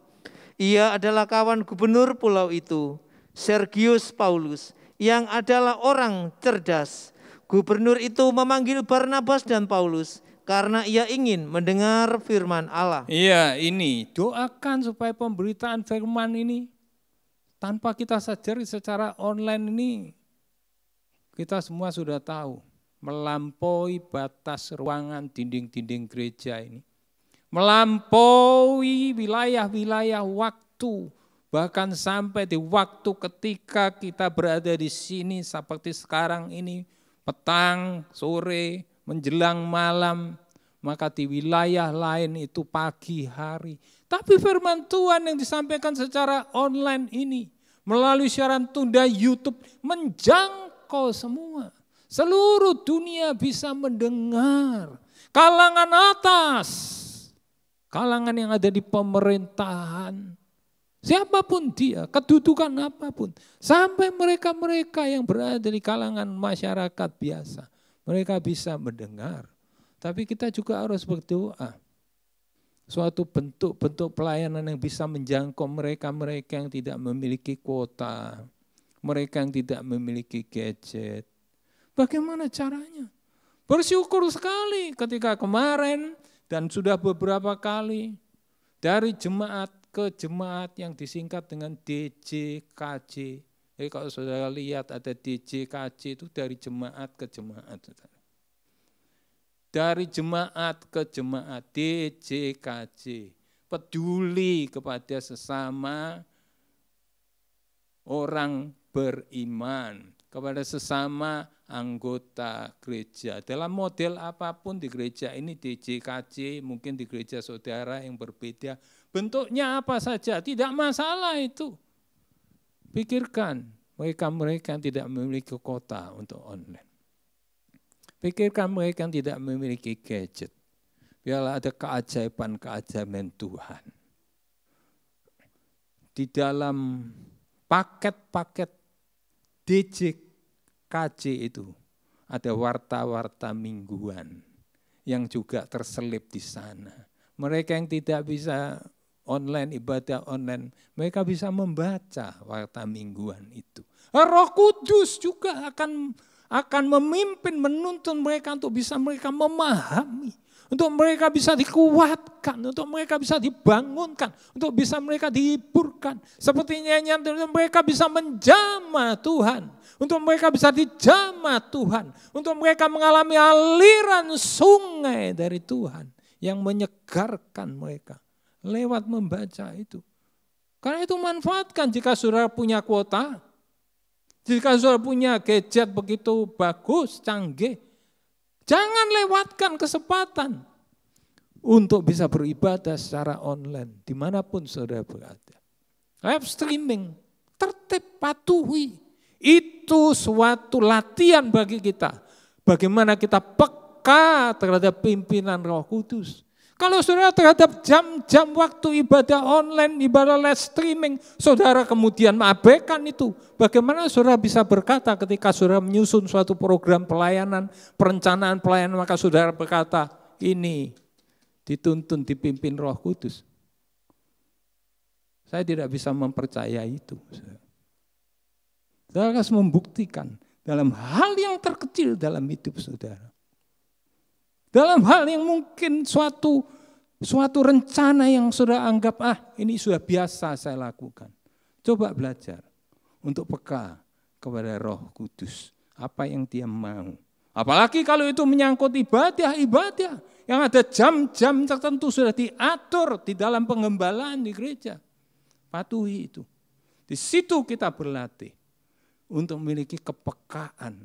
Ia adalah kawan gubernur pulau itu, Sergius Paulus, yang adalah orang cerdas. Gubernur itu memanggil Barnabas dan Paulus karena ia ingin mendengar firman Allah. Iya, ini doakan supaya pemberitaan firman ini tanpa kita sadari secara online ini kita semua sudah tahu melampaui batas ruangan dinding-dinding gereja ini. Melampaui wilayah-wilayah waktu, bahkan sampai di waktu ketika kita berada di sini seperti sekarang ini, petang, sore, menjelang malam, maka di wilayah lain itu pagi hari. Tapi firman Tuhan yang disampaikan secara online ini, melalui siaran tunda YouTube, menjangkau semua. Seluruh dunia bisa mendengar. Kalangan atas, kalangan yang ada di pemerintahan, siapapun dia, kedudukan apapun, sampai mereka-mereka yang berada di kalangan masyarakat biasa, mereka bisa mendengar. Tapi kita juga harus berdoa. Suatu bentuk-bentuk pelayanan yang bisa menjangkau mereka-mereka yang tidak memiliki kuota, mereka yang tidak memiliki gadget. Bagaimana caranya? Bersyukur sekali ketika kemarin dan sudah beberapa kali dari jemaat ke jemaat yang disingkat dengan DJKJ. Jadi kalau saudara lihat ada DJKJ itu dari jemaat ke jemaat. Dari jemaat ke jemaat, DJKJ, peduli kepada sesama orang beriman. kepada sesama anggota gereja. Dalam model apapun di gereja ini, di JKJ, mungkin di gereja saudara yang berbeda, bentuknya apa saja, tidak masalah itu. Pikirkan mereka-mereka yang tidak memiliki kota untuk online. Pikirkan mereka yang tidak memiliki gadget. Biarlah ada keajaiban-keajaiban Tuhan. Di dalam paket-paket DJKJ itu ada warta-warta mingguan yang juga terselip di sana. Mereka yang tidak bisa online, ibadah online, mereka bisa membaca warta mingguan itu. Roh Kudus juga akan memimpin, menuntun mereka untuk bisa mereka memahami, untuk mereka bisa dikuatkan, untuk mereka bisa dibangunkan, untuk bisa mereka dihiburkan. Seperti nyanyian mereka bisa menjamah Tuhan, untuk mereka bisa dijamah Tuhan, untuk mereka mengalami aliran sungai dari Tuhan yang menyegarkan mereka lewat membaca itu. Karena itu manfaatkan jika saudara punya kuota, jika saudara punya gadget begitu bagus, canggih, jangan lewatkan kesempatan untuk bisa beribadah secara online dimanapun saudara berada. Live streaming, tertib, patuhi. Itu suatu latihan bagi kita. Bagaimana kita peka terhadap pimpinan Roh Kudus. Kalau saudara terhadap jam-jam waktu ibadah online, ibadah live streaming, saudara kemudian mengabaikan itu. Bagaimana saudara bisa berkata ketika saudara menyusun suatu program pelayanan, perencanaan pelayanan, maka saudara berkata, ini dituntun dipimpin Roh Kudus. Saya tidak bisa mempercayai itu. Saudara harus membuktikan dalam hal yang terkecil dalam hidup saudara. Dalam hal yang mungkin suatu rencana yang saudara anggap, ini sudah biasa saya lakukan. Coba belajar untuk peka kepada Roh Kudus. Apa yang dia mau. Apalagi kalau itu menyangkut ibadah yang ada jam-jam tertentu sudah diatur di dalam pengembalaan di gereja. Patuhi itu. Di situ kita berlatih untuk memiliki kepekaan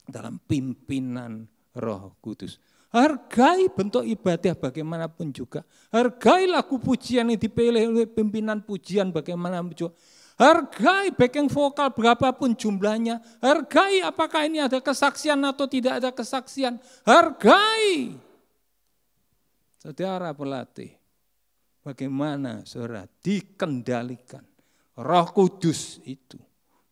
dalam pimpinan Roh Kudus. Hargai bentuk ibadah bagaimanapun juga. Hargai lagu pujian yang dipilih oleh pimpinan pujian bagaimanapun juga. Hargai backing vokal berapapun jumlahnya. Hargai apakah ini ada kesaksian atau tidak ada kesaksian. Hargai. Saudara berlatih. Bagaimana saudara dikendalikan. Roh Kudus itu.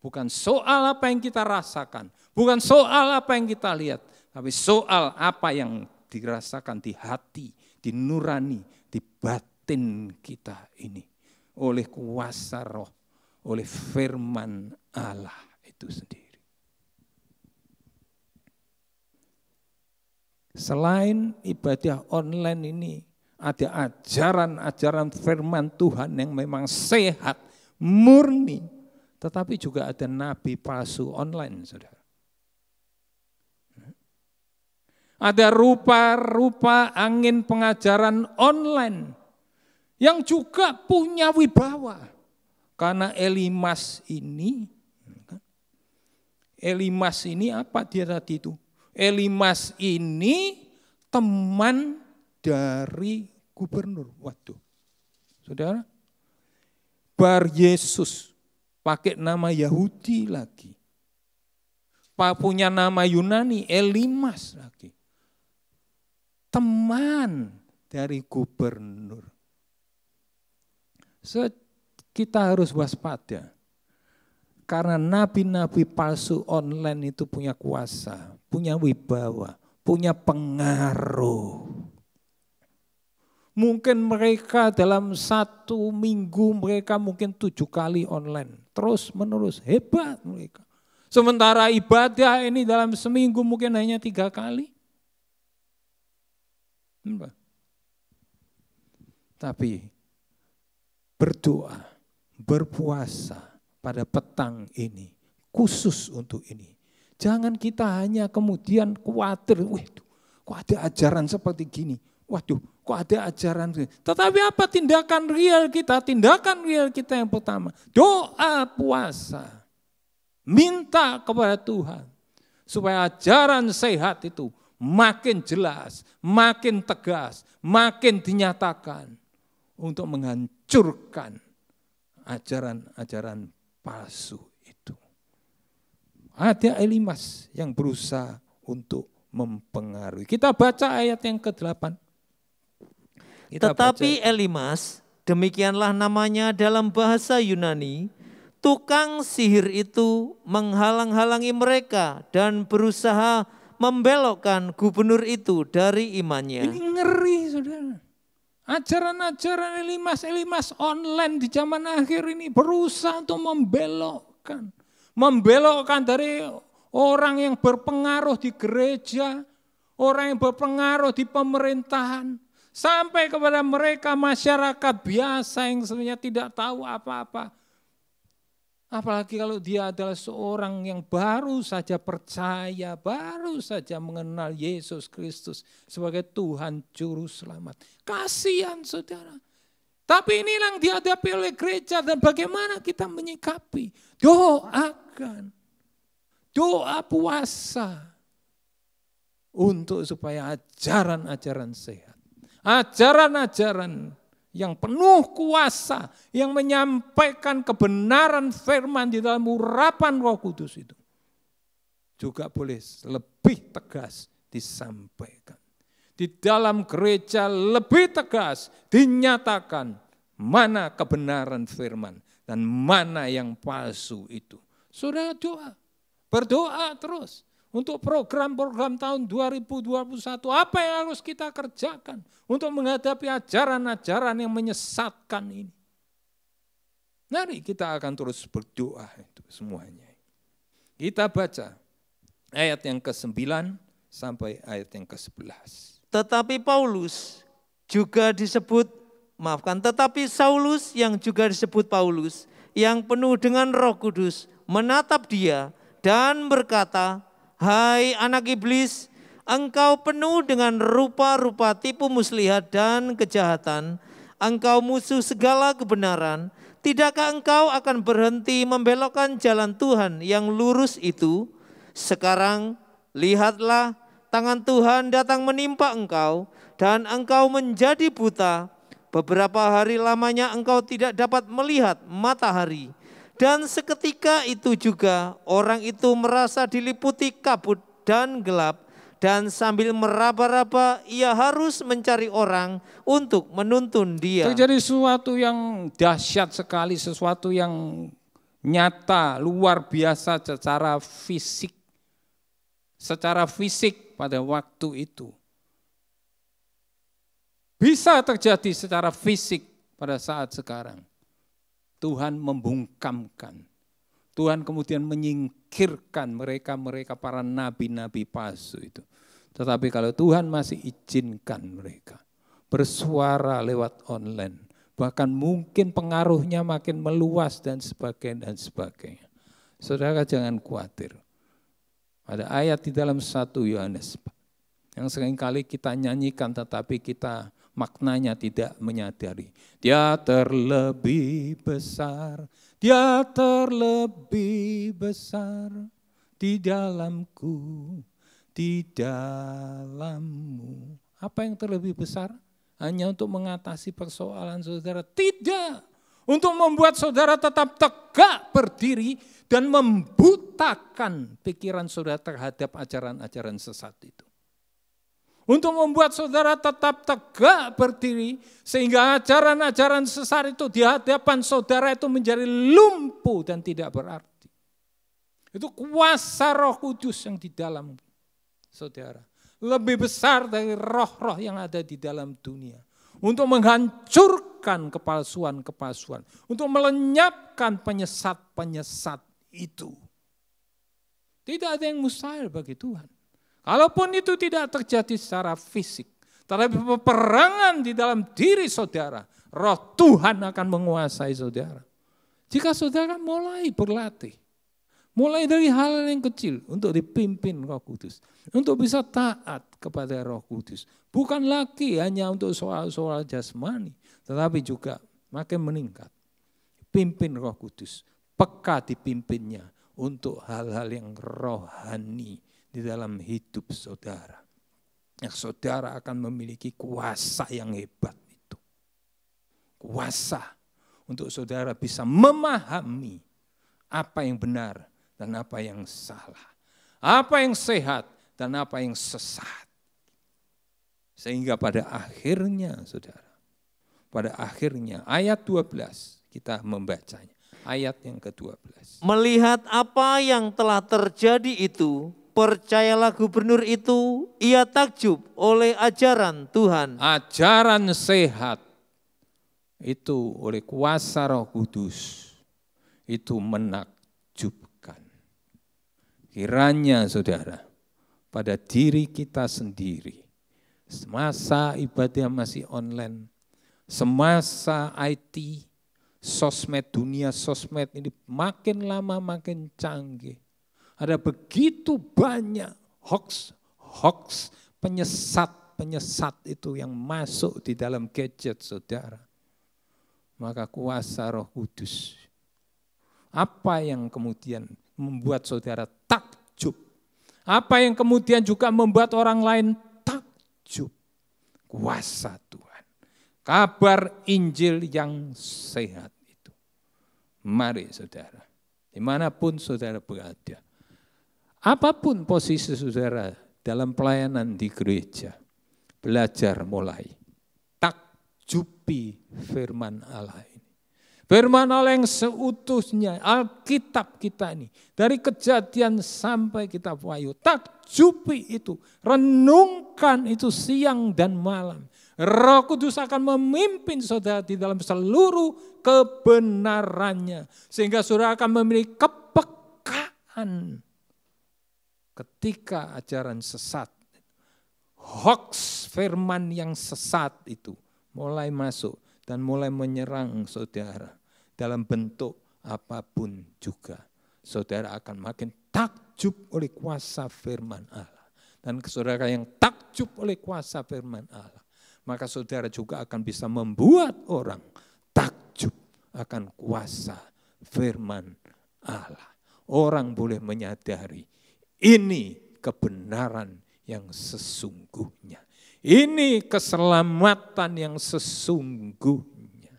Bukan soal apa yang kita rasakan. Bukan soal apa yang kita lihat. Tapi soal apa yang dirasakan di hati, di nurani, di batin kita ini. Oleh kuasa roh, oleh firman Allah itu sendiri. Selain ibadah online ini, ada ajaran-ajaran firman Tuhan yang memang sehat, murni. Tetapi juga ada nabi palsu online, saudara. Ada rupa-rupa angin pengajaran online yang juga punya wibawa. Karena Elimas ini apa dia tadi itu? Elimas ini teman dari gubernur. Waduh, saudara, Bar Yesus pakai nama Yahudi lagi. Punya nama Yunani, Elimas lagi. Teman dari gubernur. Kita harus waspada. Karena nabi-nabi palsu online itu punya kuasa, punya wibawa, punya pengaruh. Mungkin mereka dalam 1 minggu mereka mungkin 7 kali online. Terus menerus, hebat mereka. Sementara ibadah ini dalam seminggu mungkin hanya 3 kali. Tapi berdoa, berpuasa pada petang ini, khusus untuk ini. Jangan kita hanya kemudian khawatir, kok ada ajaran seperti gini, kok ada ajaran. Tetapi apa tindakan real kita? Tindakan real kita yang pertama, doa, puasa. minta kepada Tuhan supaya ajaran sehat itu makin jelas, makin tegas, makin dinyatakan untuk menghancurkan ajaran-ajaran palsu itu. Ada Elimas yang berusaha untuk mempengaruhi. Kita baca ayat yang ke-8. Tetapi Elimas, demikianlah namanya dalam bahasa Yunani, tukang sihir itu menghalang-halangi mereka dan berusaha membelokkan gubernur itu dari imannya. Ini ngeri, saudara. Ajaran-ajaran Elimas online di zaman akhir ini berusaha untuk membelokkan dari orang yang berpengaruh di gereja, orang yang berpengaruh di pemerintahan, sampai kepada mereka masyarakat biasa yang sebenarnya tidak tahu apa-apa. Apalagi kalau dia adalah seorang yang baru saja percaya, baru saja mengenal Yesus Kristus sebagai Tuhan Juru Selamat. Kasihan saudara. Tapi ini yang dihadapi oleh gereja dan bagaimana kita menyikapi. Doakan, doa puasa untuk supaya ajaran-ajaran sehat, ajaran-ajaran yang penuh kuasa, yang menyampaikan kebenaran firman di dalam urapan Roh Kudus itu juga boleh lebih tegas disampaikan. Di dalam gereja lebih tegas dinyatakan mana kebenaran firman dan mana yang palsu itu. Saudara doa, berdoa terus. Untuk program-program tahun 2021, apa yang harus kita kerjakan untuk menghadapi ajaran-ajaran yang menyesatkan ini? Mari kita akan terus berdoa itu semuanya. Kita baca ayat yang ke-9 sampai ayat yang ke-11. Tetapi Saulus yang juga disebut Paulus, yang penuh dengan Roh Kudus, menatap dia dan berkata, "Hai anak iblis, engkau penuh dengan rupa-rupa tipu muslihat dan kejahatan. Engkau musuh segala kebenaran. Tidakkah engkau akan berhenti membelokkan jalan Tuhan yang lurus itu? Sekarang lihatlah, tangan Tuhan datang menimpa engkau dan engkau menjadi buta. Beberapa hari lamanya engkau tidak dapat melihat matahari. Dan seketika itu juga orang itu merasa diliputi kabut dan gelap, dan sambil meraba-raba ia harus mencari orang untuk menuntun dia." Terjadi sesuatu yang dahsyat sekali, sesuatu yang nyata, luar biasa secara fisik. Secara fisik pada waktu itu. Bisa terjadi secara fisik pada saat sekarang. Tuhan membungkamkan. Tuhan kemudian menyingkirkan mereka para nabi-nabi palsu itu. Tetapi kalau Tuhan masih izinkan mereka bersuara lewat online, bahkan mungkin pengaruhnya makin meluas dan sebagainya. Saudara jangan khawatir. Ada ayat di dalam 1 Yohanes yang seringkali kita nyanyikan tetapi kita maknanya tidak menyadari. Dia terlebih besar di dalamku, di dalammu. Apa yang terlebih besar? Hanya untuk mengatasi persoalan saudara? Tidak. Untuk membuat saudara tetap tegak berdiri dan membutakan pikiran saudara terhadap ajaran-ajaran sesat itu. Untuk membuat saudara tetap tegak berdiri sehingga ajaran-ajaran sesat itu di hadapan saudara itu menjadi lumpuh dan tidak berarti. Itu kuasa Roh Kudus yang di dalam saudara. Lebih besar dari roh-roh yang ada di dalam dunia. Untuk menghancurkan kepalsuan-kepalsuan. Untuk melenyapkan penyesat-penyesat itu. Tidak ada yang mustahil bagi Tuhan. Kalaupun itu tidak terjadi secara fisik, tetapi peperangan di dalam diri saudara, Roh Tuhan akan menguasai saudara. Jika saudara mulai berlatih, mulai dari hal yang kecil untuk dipimpin Roh Kudus, untuk bisa taat kepada Roh Kudus, bukan lagi hanya untuk soal-soal jasmani, tetapi juga makin meningkat. Pimpin Roh Kudus, peka dipimpinnya untuk hal-hal yang rohani di dalam hidup saudara. Yang saudara akan memiliki kuasa yang hebat itu. Kuasa untuk saudara bisa memahami apa yang benar dan apa yang salah. Apa yang sehat dan apa yang sesat. Sehingga pada akhirnya saudara, pada akhirnya ayat 12 kita membacanya. Ayat yang ke-12. Melihat apa yang telah terjadi itu, percayalah gubernur itu, ia takjub oleh ajaran Tuhan. Ajaran sehat itu oleh kuasa Roh Kudus itu menakjubkan. Kiranya saudara, pada diri kita sendiri, semasa ibadah masih online, semasa IT, sosmed, dunia sosmed ini makin lama makin canggih. Ada begitu banyak hoax, penyesat itu yang masuk di dalam gadget saudara. Maka kuasa Roh Kudus, apa yang kemudian membuat saudara takjub, apa yang kemudian juga membuat orang lain takjub, kuasa Tuhan. Kabar Injil yang sehat itu. Mari saudara, dimanapun saudara berada, apapun posisi saudara dalam pelayanan di gereja, belajar mulai takjubi firman Allah ini. Firman Allah yang seutuhnya, Alkitab kita ini, dari Kejadian sampai Kitab Wahyu, takjubi itu, renungkan itu siang dan malam. Roh Kudus akan memimpin saudara di dalam seluruh kebenarannya. Sehingga saudara akan memiliki kepekaan ketika ajaran sesat, hoax firman yang sesat itu mulai masuk dan mulai menyerang saudara dalam bentuk apapun juga. Saudara akan makin takjub oleh kuasa firman Allah. Dan saudara yang takjub oleh kuasa firman Allah, maka saudara juga akan bisa membuat orang takjub akan kuasa firman Allah. Orang boleh menyadari ini kebenaran yang sesungguhnya. Ini keselamatan yang sesungguhnya.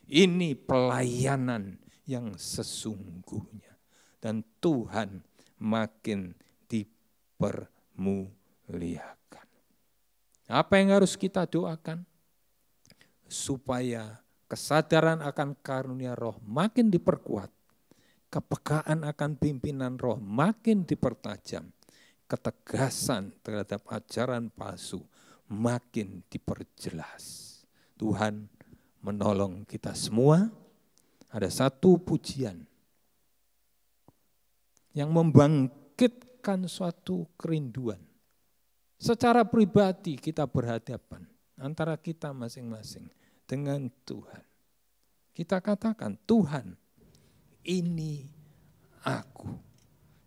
Ini pelayanan yang sesungguhnya. Dan Tuhan makin dipermuliakan. Apa yang harus kita doakan? Supaya kesadaran akan karunia Roh makin diperkuat, kepekaan akan pimpinan Roh makin dipertajam, ketegasan terhadap ajaran palsu makin diperjelas. Tuhan menolong kita semua. Ada satu pujian yang membangkitkan suatu kerinduan. Secara pribadi kita berhadapan antara kita masing-masing dengan Tuhan. Kita katakan, Tuhan, ini aku.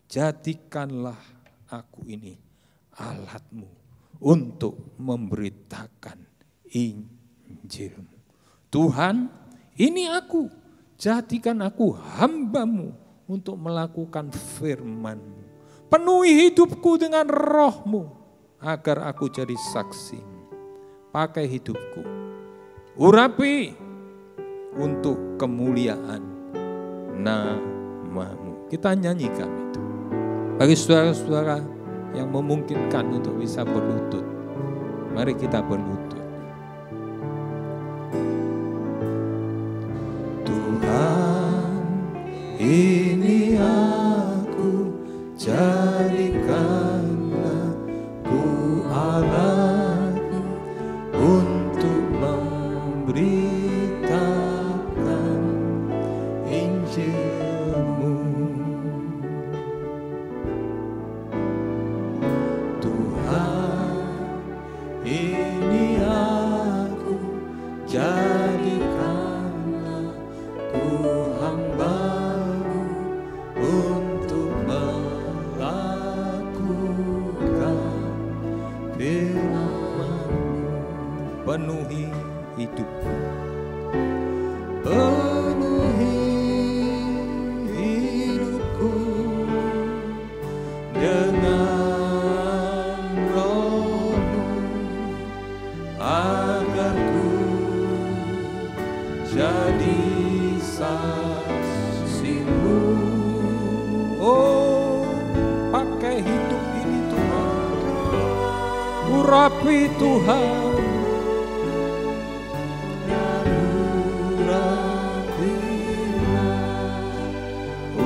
Jadikanlah aku ini alat-Mu untuk memberitakan Injil-Mu. Tuhan, ini aku. Jadikan aku hamba-Mu untuk melakukan firman-Mu. Penuhi hidupku dengan Roh-Mu. Agar aku jadi saksi, pakai hidupku, urapi untuk kemuliaan nama-Mu. Kita nyanyikan itu. Bagi saudara-saudara yang memungkinkan untuk bisa berlutut, mari kita berlutut. Tuhan, ini aku, jadikan alat untuk memberitakan Injil-Mu. Tuhan, ini aku, jadikanlah ku hamba-Mu untuk melakukan firman-Mu. Penuhi hidupku, penuhi hidupku urapi Tuhan.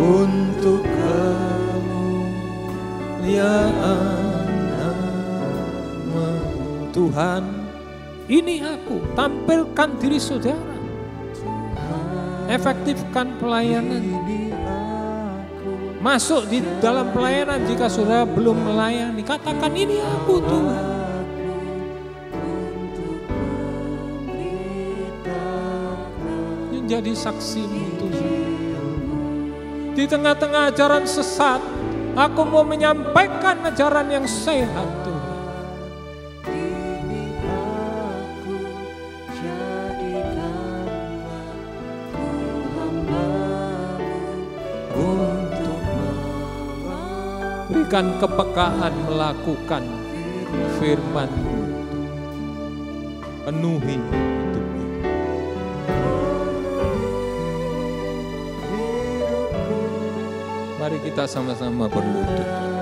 Untuk kamu ya anak-Mu. Tuhan, ini aku, tampilkan diri saudara. Efektifkan pelayanan. Masuk di dalam pelayanan jika saudara belum melayani. Katakan ini aku Tuhan. Menjadi saksi-Mu Tuhan. Di tengah-tengah ajaran sesat, aku mau menyampaikan ajaran yang sehat Tuhan. Berikan kepekaan melakukan firman-Mu. Penuhi hidupnya. Mari kita sama-sama berlutut.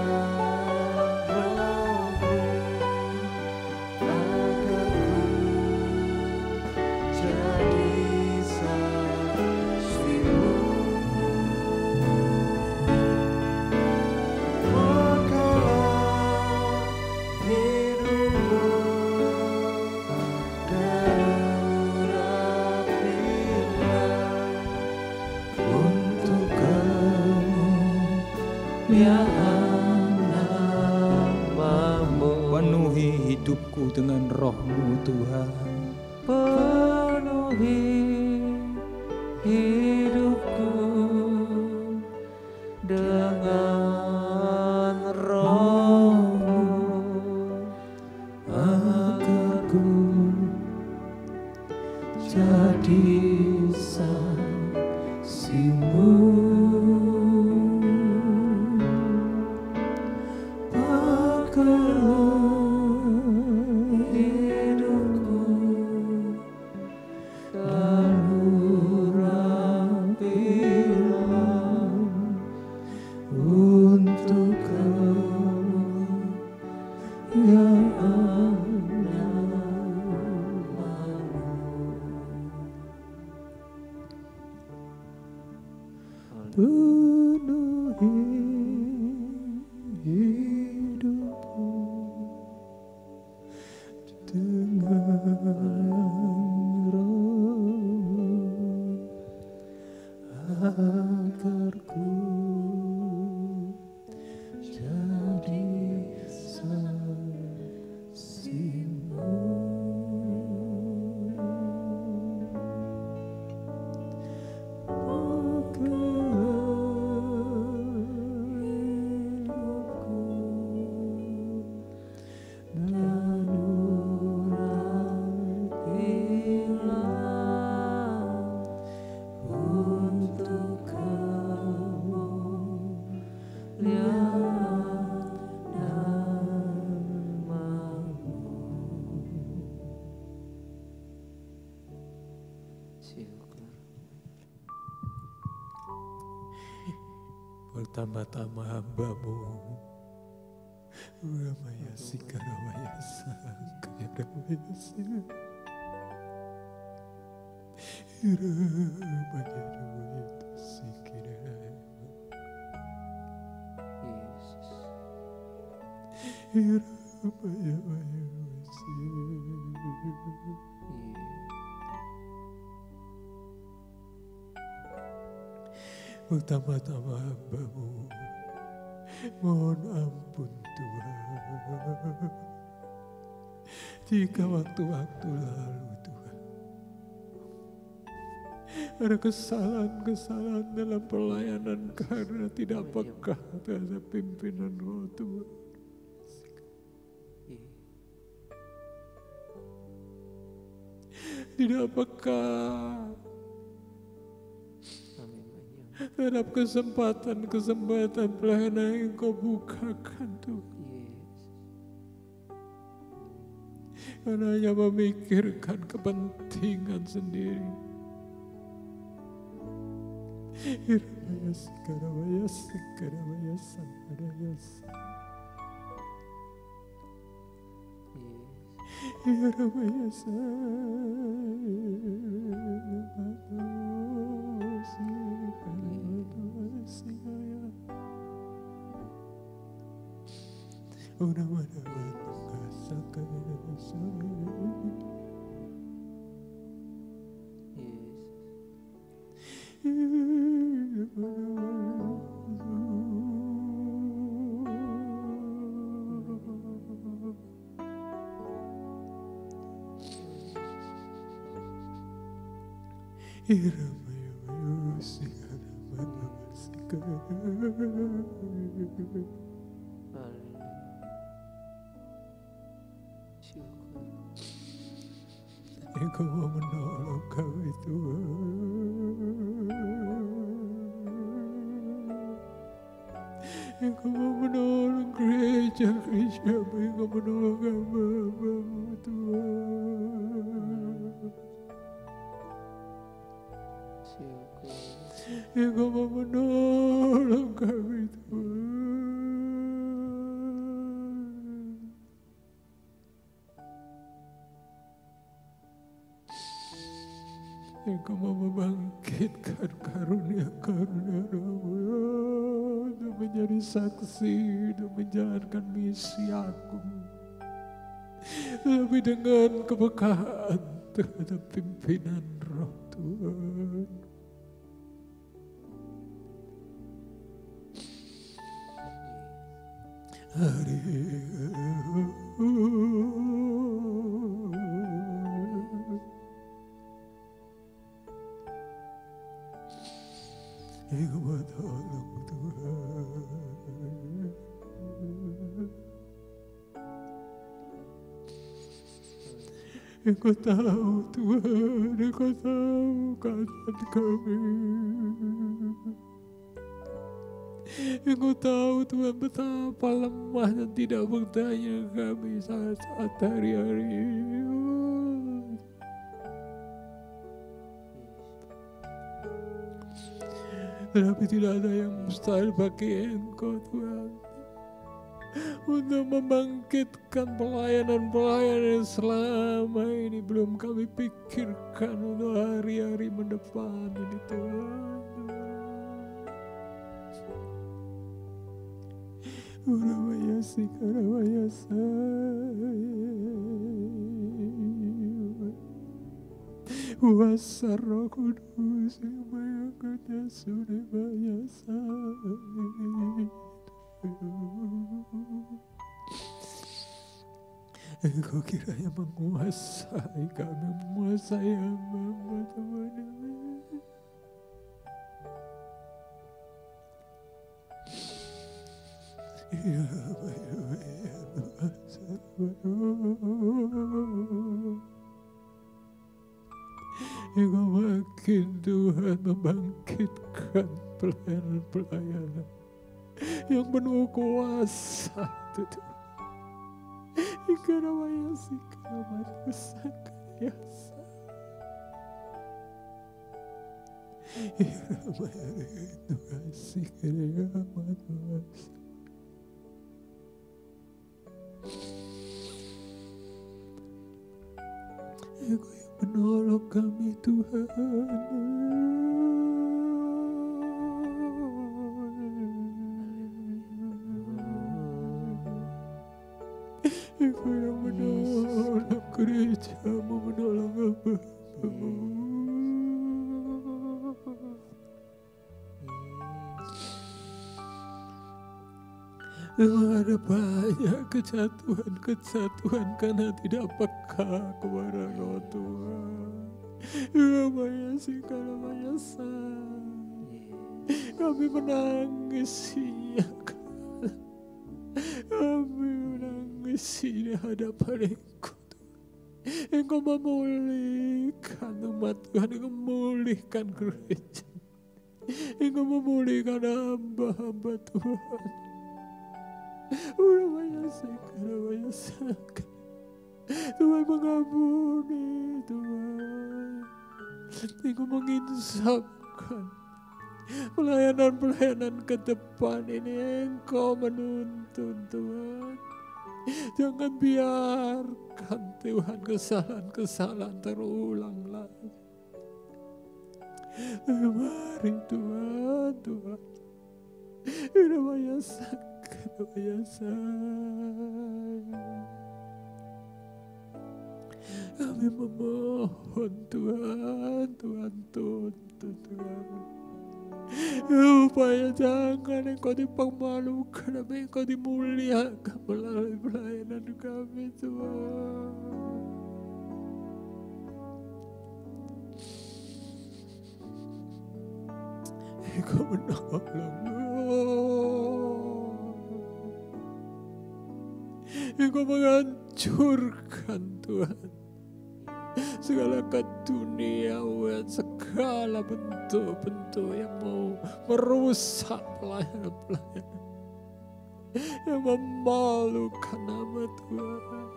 Penuhi hidupku dengan roh-Mu Tuhan. Penuhi hidupku dengan roh-Mu, agar ku jadi saksi-Mu. Pertama-tama hamba-Mu, Ramaya Sikaramaya Sakaya Ramaya Sikaramaya Sikaramaya. Pertama-tama hamba-Mu, mohon ampun Tuhan, jika waktu-waktu lalu Tuhan ada kesalahan-kesalahan dalam pelayanan karena tidak peka terhadap pimpinan Roh Tuhan. Tidak peka terhadap kesempatan pelayanan yang Kau bukakan Tuhan. Karena hanya memikirkan kepentingan sendiri. Engkau mau menolong kami Tuhan. Engkau mau menolong gereja-gereja, Engkau menolong hamba-hamba-Mu Tuhan. Engkau mau menolong kami Tuhan. Engkau mau membangkitkan karunia-karunia Roh untuk menjadi saksi, untuk menjalankan misi agung. Tapi dengan kepekaan terhadap pimpinan Roh Tuhan. Hari Engkau tolong Tuhan. Engkau tahu Tuhan, Engkau tahu keadaan kami. Engkau tahu Tuhan betapa lemah dan tidak berdaya kami saat-saat hari-hari ini. Tetapi tidak ada yang mustahil bagi Engkau Tuhan, untuk membangkitkan pelayanan-pelayanan yang selama ini belum kami pikirkan untuk hari-hari mendepan ini Tuhan. Uramaya Sikaramaya Wasaro Kudus Maya Kada Surabaya Engkau kiranya menguasai kami, menguasai hamba-Mu Tuhan. Ya Engkau makin Tuhan membangkitkan pelayanan-pelayanan yang penuh kuasa itu Tuhan. Ikaramaya Sikaramatu Sakayasa Iramaya Tuhan Sikaramatu Asa. Engkau yang menolong kami Tuhan. Engkau yang menolong gereja-Mu, menolong hamba-Mu. Ada banyak kejatuhan karena tidak peka kepada Roh Tuhan. Kami menangis di hadapan Engkau. Engkau memulihkan umat Tuhan, Engkau memulihkan gereja, Engkau memulihkan hamba-hamba Tuhan. Tuhan mengampuni Tuhan. Engkau menginsafkan pelayanan-pelayanan ke depan ini. Engkau menuntun Tuhan. Jangan biarkan Tuhan kesalahan-kesalahan terulang lagi. Mari Tuhan, Tuhan. Kami memohon Tuhan, Tuhan tuntun Tuhan. Upaya jangan Engkau dipermalukan, tapi Engkau dimuliakan melalui pelayanan kami Tuhan. Engkau menolong, Engkau menghancurkan Tuhan segala keduniawian, segala bentuk-bentuk yang mau merusak pelayanan-pelayanan, yang memalukan nama Tuhan,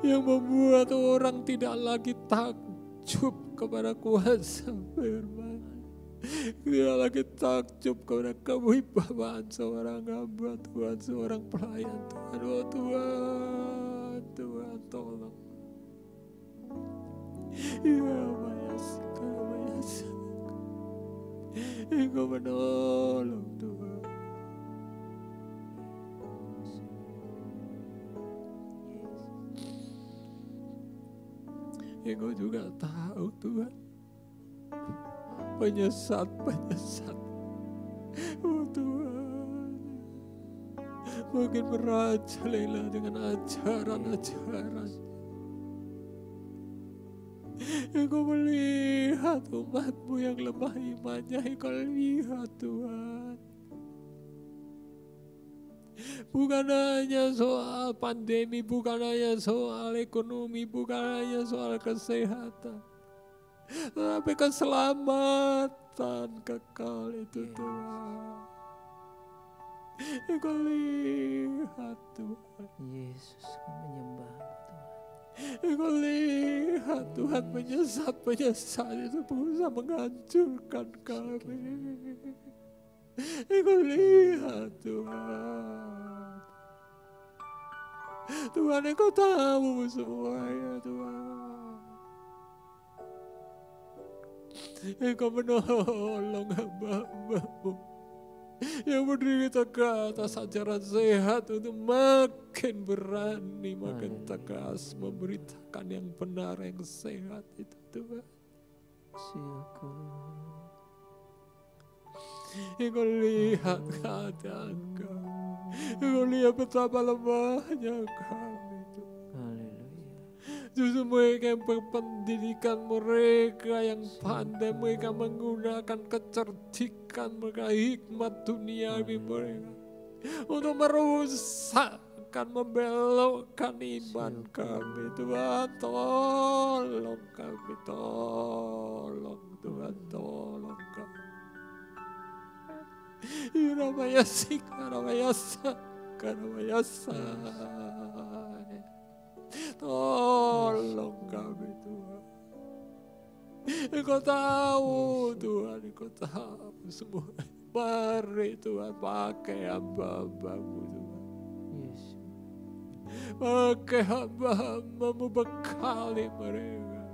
yang membuat orang tidak lagi takjub kepada kuasa firman, tidak lagi takjub kepada kewibawaan seorang hamba Tuhan, seorang pelayan Tuhan. Oh Tuhan, Tuhan tolong. Ya Mayasa, Engkau menolong Tuhan. Engkau juga tahu Tuhan, penyesat. Oh Tuhan, mungkin merajalela dengan ajaran-ajaran. Engkau melihat umat-Mu yang lemah imannya, Engkau lihat Tuhan. Bukan hanya soal pandemi, bukan hanya soal ekonomi, bukan hanya soal kesehatan, tapi keselamatan kekal itu Tuhan. Engkau lihat Tuhan. Yesus, kami menyembah Tuhan. Engkau lihat Tuhan, penyesat itu berusaha menghancurkan kami. Engkau lihat Tuhan. Tuhan, Engkau tahu semuanya Tuhan. Engkau menolong hamba-hamba-Mu yang berdiri tegak atas ajaran sehat untuk makin berani, makin tegas memberitakan yang benar, yang sehat itu Tuhan. Engkau lihat keadaan kami. Engkau lihat betapa lemahnya kami Tuhan. Justru mereka yang berpendidikan, mereka yang pandai, mereka menggunakan kecerdikan mereka, hikmat duniawi mereka untuk merusakkan, membelokkan iman kami. Tuhan tolong kami, tolong Tuhan, tolong kami. Karamaya. Tolong kami Tuhan. Engkau tahu Tuhan, Engkau tahu semua. Mari Tuhan, pakai hamba-hamba-Mu Tuhan. Pakai hamba-hamba-Mu, bekali mereka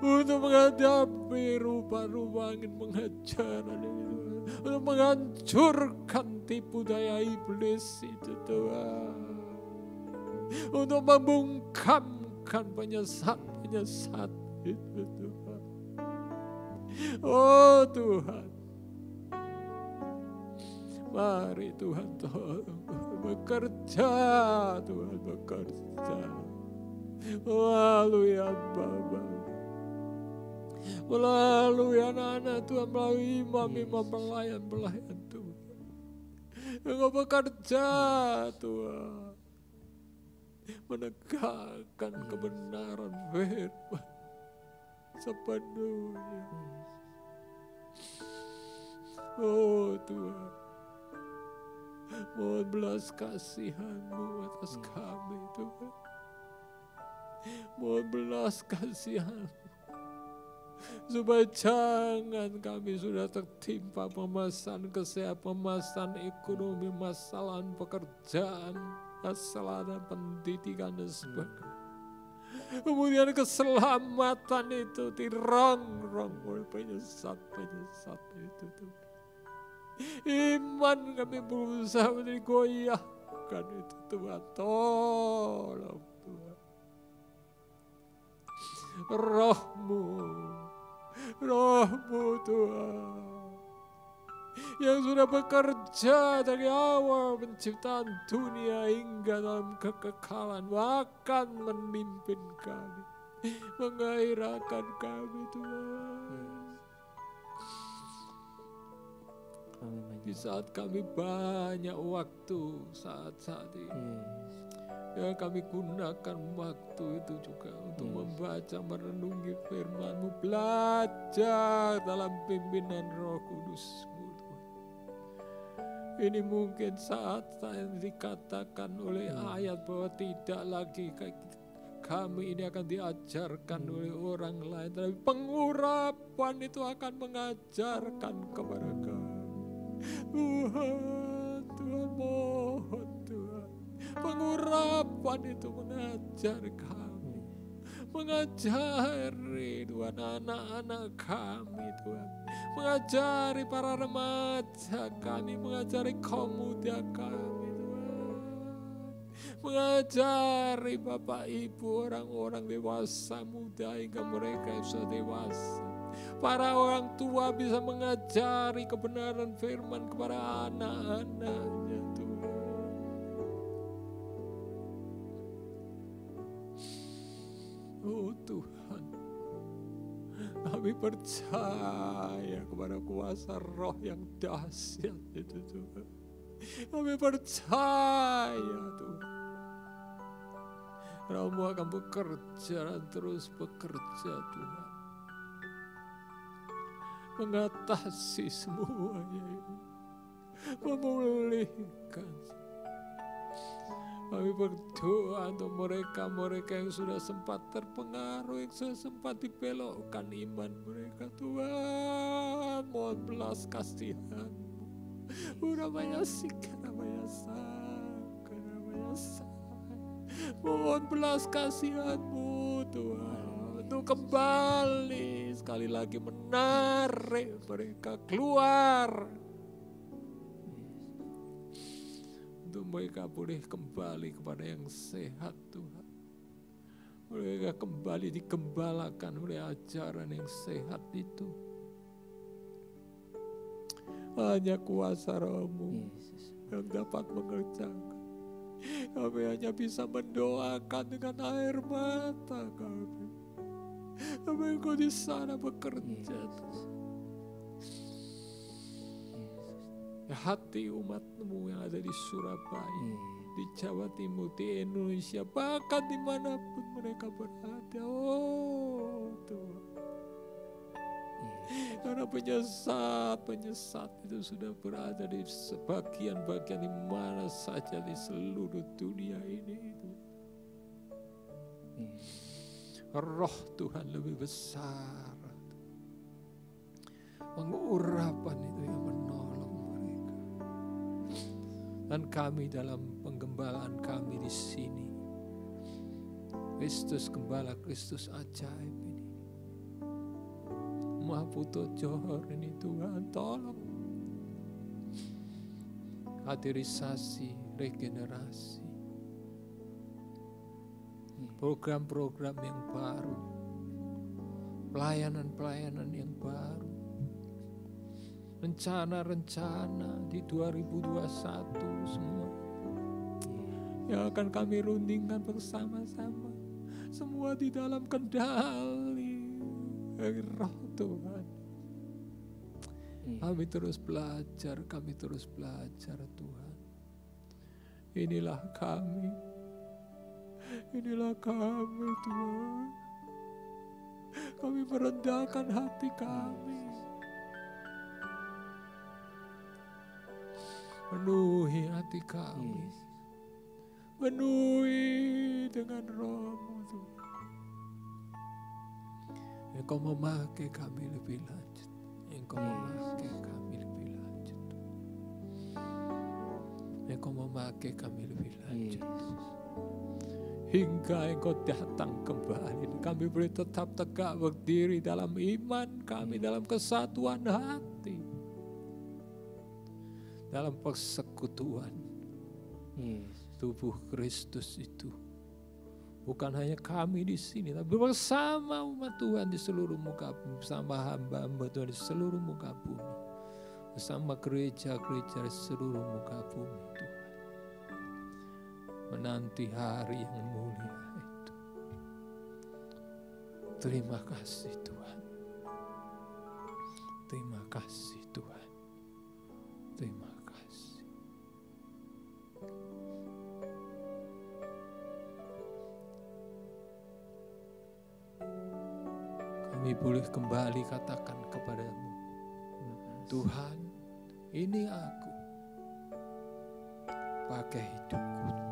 untuk menghadapi rupa-rupa angin menghajaran ini Tuhan, untuk menghancurkan tipu daya iblis itu Tuhan, untuk membungkamkan penyesat-penyesat itu Tuhan. Oh Tuhan, mari Tuhan tolong bekerja, Tuhan bekerja melalui hamba-Mu, melalui anak-anak Tuhan, melalui imam-imam, pelayan-pelayan Tuhan. Engkau bekerja Tuhan, menegakkan kebenaran firman sepenuhnya. Oh Tuhan, mohon belas kasihan-Mu atas kami Tuhan. Mohon belas kasihan-Mu Supaya jangan kami sudah tertimpa permasalahan kesehatan, permasalahan ekonomi, masalah pekerjaan, masalah pendidikan dan sebagainya. Kemudian keselamatan itu dirongrong oleh penyesat-penyesat itu. Iman kami berusaha digoyahkan itu Tuhan. Tolong Tuhan. Roh-Mu Tuhan. Yang sudah bekerja dari awal penciptaan dunia hingga dalam kekekalan akan memimpin kami, menggairahkan kami Tuhan. Di saat kami banyak waktu saat-saat ini, ya kami gunakan waktu itu juga untuk membaca, merenungi firman-Mu, belajar dalam pimpinan Roh Kudus-Mu. Ini mungkin saat yang dikatakan oleh ayat bahwa tidak lagi kami ini akan diajarkan oleh orang lain, tapi pengurapan itu akan mengajarkan kepada kami. Tuhan mohon Tuhan, pengurapan itu mengajar kami, mengajari Tuhan anak-anak kami Tuhan, mengajari para remaja kami, mengajari kaum muda kami Tuhan, mengajari Bapak Ibu orang-orang dewasa muda hingga mereka yang sudah dewasa. Para orang tua bisa mengajari kebenaran firman kepada anak-anaknya Tuhan. Oh Tuhan, kami percaya kepada kuasa Roh yang dahsyat itu Tuhan. Kami percaya Tuhan, Roh-Mu akan bekerja dan terus bekerja Tuhan, mengatasi semuanya ini, memulihkan. Kami berdoa untuk mereka-mereka yang sudah sempat terpengaruh, yang sudah sempat dibelokkan iman mereka. Tuhan, mohon belas kasihan-Mu. Mohon belas kasihan-Mu Tuhan, untuk kembali sekali lagi menarik mereka keluar, untuk mereka boleh kembali kepada yang sehat Tuhan. Mereka kembali digembalakan oleh ajaran yang sehat itu. Hanya kuasa Roh-Mu yang dapat mengerjakan. Kami hanya bisa mendoakan dengan air mata kami. Tapi Engkau di sana bekerja Tuhan. Hati umat-Mu yang ada di Surabaya, di Jawa Timur, di Indonesia, bahkan dimanapun mereka berada. Oh Tuhan, karena penyesat itu sudah berada di sebagian-bagian di mana saja di seluruh dunia ini. Roh Tuhan lebih besar, pengurapan itu yang menolong mereka. Dan kami dalam penggembalaan kami di sini, Kristus Gembala, Kristus ajaib ini, Mahaputo Johor ini Tuhan, tolong kaderisasi, regenerasi, program-program yang baru, pelayanan-pelayanan yang baru, rencana-rencana di 2021 semua yang akan kami rundingkan bersama-sama, semua di dalam kendali Roh Tuhan. Kami terus belajar Tuhan. Inilah kami Tuhan. Kami merendahkan hati kami. Penuhi hati kami. Penuhi dengan Roh-Mu Tuhan. Engkau memakai kami lebih lanjut. Engkau memakai kami lebih lanjut. Engkau memakai kami lebih lanjut. Hingga Engkau datang kembali, kami boleh tetap tegak berdiri dalam iman kami, dalam kesatuan hati, dalam persekutuan tubuh Kristus itu. Bukan hanya kami di sini, tapi bersama umat Tuhan di seluruh muka bumi, bersama hamba-hamba Tuhan di seluruh muka bumi, bersama gereja-gereja di seluruh muka bumi, Tuhan. Menanti hari yang mulia itu. Terima kasih Tuhan. Terima kasih Tuhan. Terima kasih. Kami boleh kembali katakan kepadamu, Tuhan, ini aku, pakai hidupku.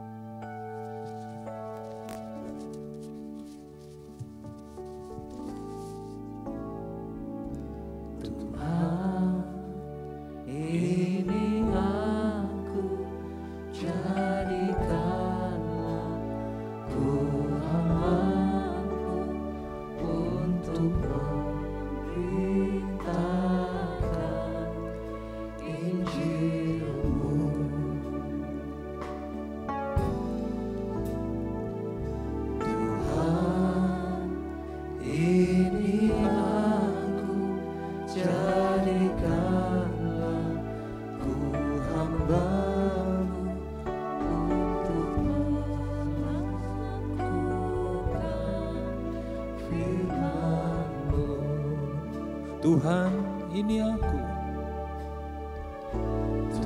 Tuhan, ini aku.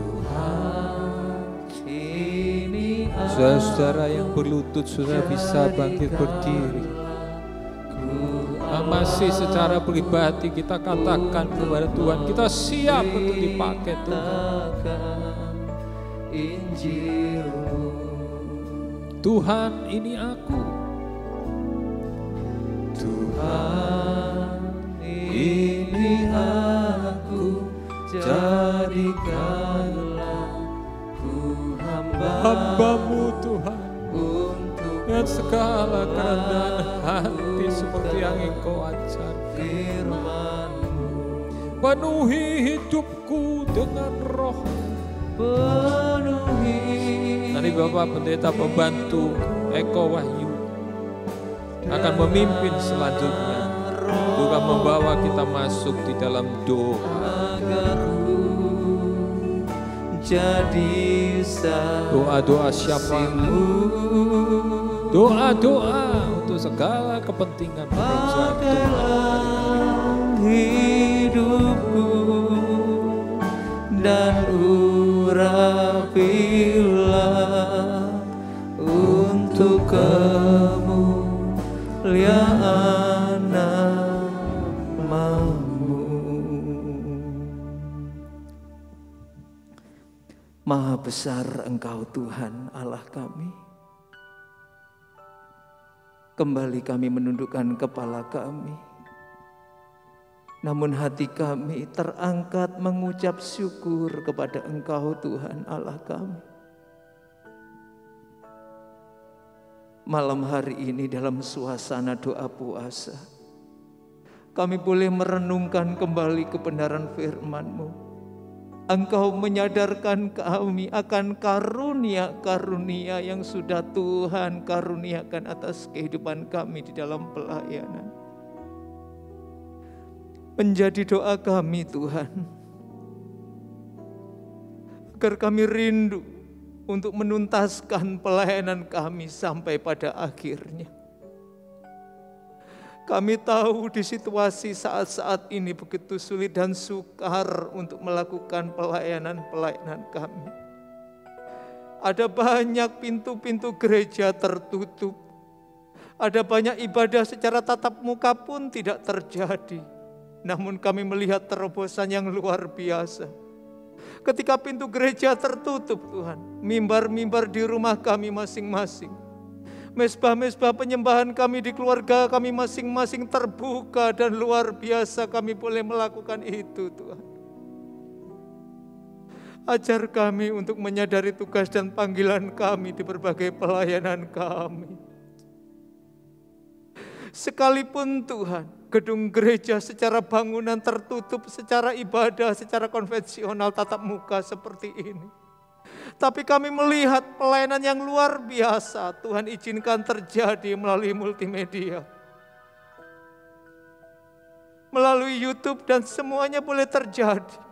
Tuhan, ini aku. Saudara-saudara yang berlutut sudah bisa bangkit berdiri. Masih secara pribadi kita katakan kepada Tuhan, kita siap untuk dipakai Tuhan. Tuhan, ini aku. Tuhan, ini aku, jadikanlah ku hamba-Mu Tuhan, dengan segala kerendahan hati seperti yang Engkau ajarkan. Penuhi hidupku dengan roh. Nanti Bapak Pendeta pembantu Eko Wahyu akan memimpin selanjutnya, juga membawa kita masuk di dalam doa. Doa-doa siapa? Doa-doa untuk segala kepentingan pekerjaan Tuhan. Hidupku dan urapilah untuk kemuliaan nama-Mu. Maha besar Engkau Tuhan Allah kami. Kembali kami menundukkan kepala kami. Namun hati kami terangkat mengucap syukur kepada Engkau Tuhan Allah kami. Malam hari ini dalam suasana doa puasa, kami boleh merenungkan kembali kebenaran firman-Mu. Engkau menyadarkan kami akan karunia-karunia yang sudah Tuhan karuniakan atas kehidupan kami di dalam pelayanan. Menjadi doa kami Tuhan, agar kami rindu untuk menuntaskan pelayanan kami sampai pada akhirnya. Kami tahu di situasi saat-saat ini begitu sulit dan sukar untuk melakukan pelayanan-pelayanan kami. Ada banyak pintu-pintu gereja tertutup. Ada banyak ibadah secara tatap muka pun tidak terjadi. Namun kami melihat terobosan yang luar biasa. Ketika pintu gereja tertutup Tuhan, mimbar-mimbar di rumah kami masing-masing Mezbah-mezbah penyembahan kami di keluarga kami masing-masing terbuka dan luar biasa kami boleh melakukan itu Tuhan. Ajar kami untuk menyadari tugas dan panggilan kami di berbagai pelayanan kami. Sekalipun Tuhan, gedung gereja secara bangunan tertutup, secara ibadah, secara konvensional tatap muka seperti ini. Tapi kami melihat pelayanan yang luar biasa Tuhan izinkan terjadi melalui multimedia. Melalui YouTube dan semuanya boleh terjadi.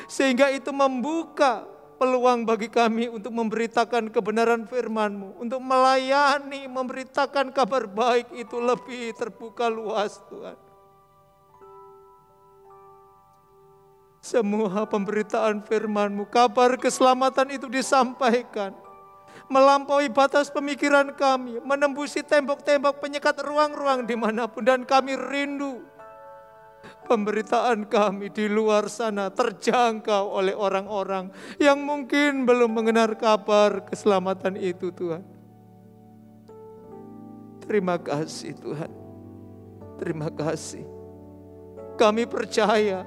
Sehingga itu membuka peluang bagi kami untuk memberitakan kebenaran firman-Mu. Untuk melayani, memberitakan kabar baik itu lebih terbuka luas Tuhan. Semua pemberitaan firman-Mu, kabar keselamatan itu disampaikan. Melampaui batas pemikiran kami, menembusi tembok-tembok penyekat ruang-ruang dimanapun. Dan kami rindu pemberitaan kami di luar sana terjangkau oleh orang-orang yang mungkin belum mengenal kabar keselamatan itu Tuhan. Terima kasih Tuhan. Terima kasih. Kami percaya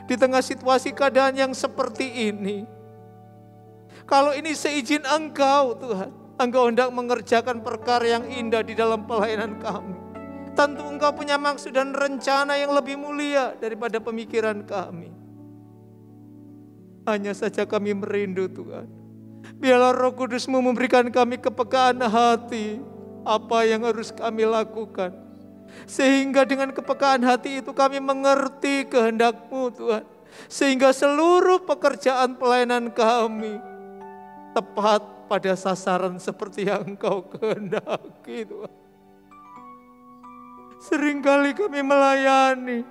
di tengah situasi keadaan yang seperti ini, kalau ini seizin Engkau Tuhan, Engkau hendak mengerjakan perkara yang indah di dalam pelayanan kami. Tentu Engkau punya maksud dan rencana yang lebih mulia daripada pemikiran kami. Hanya saja kami merindu Tuhan. Biarlah Roh Kudus-Mu memberikan kami kepekaan hati apa yang harus kami lakukan. Sehingga dengan kepekaan hati itu kami mengerti kehendak-Mu Tuhan. Sehingga seluruh pekerjaan pelayanan kami tepat pada sasaran seperti yang Engkau kehendaki Tuhan. Seringkali kami melayani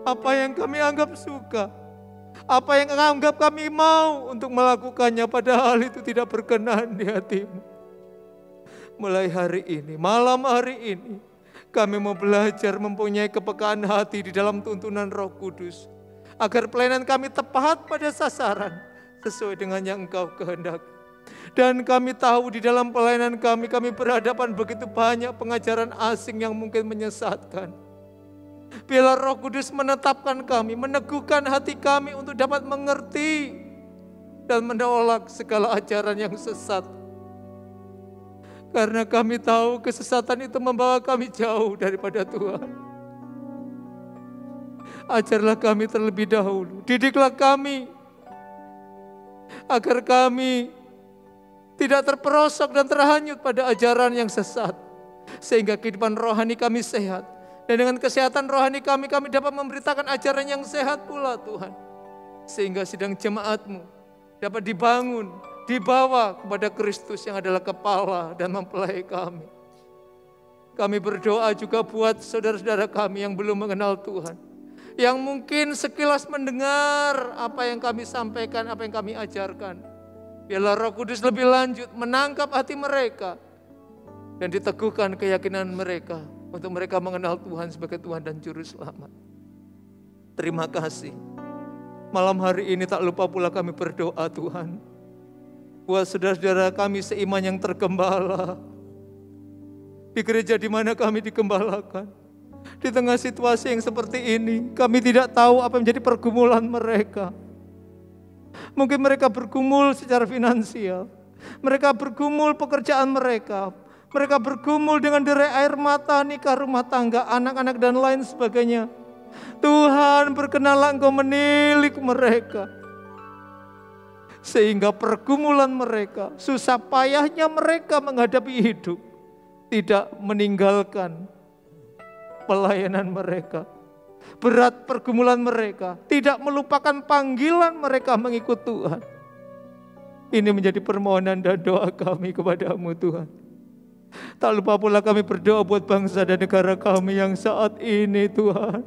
apa yang kami anggap suka, apa yang anggap kami mau untuk melakukannya, padahal itu tidak berkenan di hati-Mu. Mulai hari ini, malam hari ini, kami mau belajar mempunyai kepekaan hati di dalam tuntunan Roh Kudus, agar pelayanan kami tepat pada sasaran sesuai dengan yang Engkau kehendaki. Dan kami tahu di dalam pelayanan kami berhadapan begitu banyak pengajaran asing yang mungkin menyesatkan. Biarlah Roh Kudus menetapkan kami, meneguhkan hati kami untuk dapat mengerti dan menolak segala ajaran yang sesat. Karena kami tahu kesesatan itu membawa kami jauh daripada Tuhan. Ajarlah kami terlebih dahulu, didiklah kami agar kami tidak terperosok dan terhanyut pada ajaran yang sesat. Sehingga kehidupan rohani kami sehat. Dan dengan kesehatan rohani kami dapat memberitakan ajaran yang sehat pula Tuhan. Sehingga sidang jemaat-Mu dapat dibangun, dibawa kepada Kristus yang adalah kepala dan mempelai kami. Kami berdoa juga buat saudara-saudara kami yang belum mengenal Tuhan. Yang mungkin sekilas mendengar apa yang kami sampaikan, apa yang kami ajarkan. Biarlah Roh Kudus lebih lanjut menangkap hati mereka dan diteguhkan keyakinan mereka untuk mereka mengenal Tuhan sebagai Tuhan dan Juru Selamat. Terima kasih. Malam hari ini tak lupa pula kami berdoa Tuhan, buat saudara-saudara kami seiman yang tergembala di gereja di mana kami digembalakan. Di tengah situasi yang seperti ini, kami tidak tahu apa yang menjadi pergumulan mereka. Mungkin mereka bergumul secara finansial. Mereka bergumul pekerjaan mereka. Mereka bergumul dengan derai air mata, nikah, rumah tangga, anak-anak dan lain sebagainya. Tuhan, berkenanlah Engkau menilik mereka. Sehingga pergumulan mereka, susah payahnya mereka menghadapi hidup, tidak meninggalkan pelayanan mereka. Berat pergumulan mereka, tidak melupakan panggilan mereka mengikut Tuhan. Ini menjadi permohonan dan doa kami kepada-Mu Tuhan. Tak lupa pula kami berdoa buat bangsa dan negara kami yang saat ini Tuhan.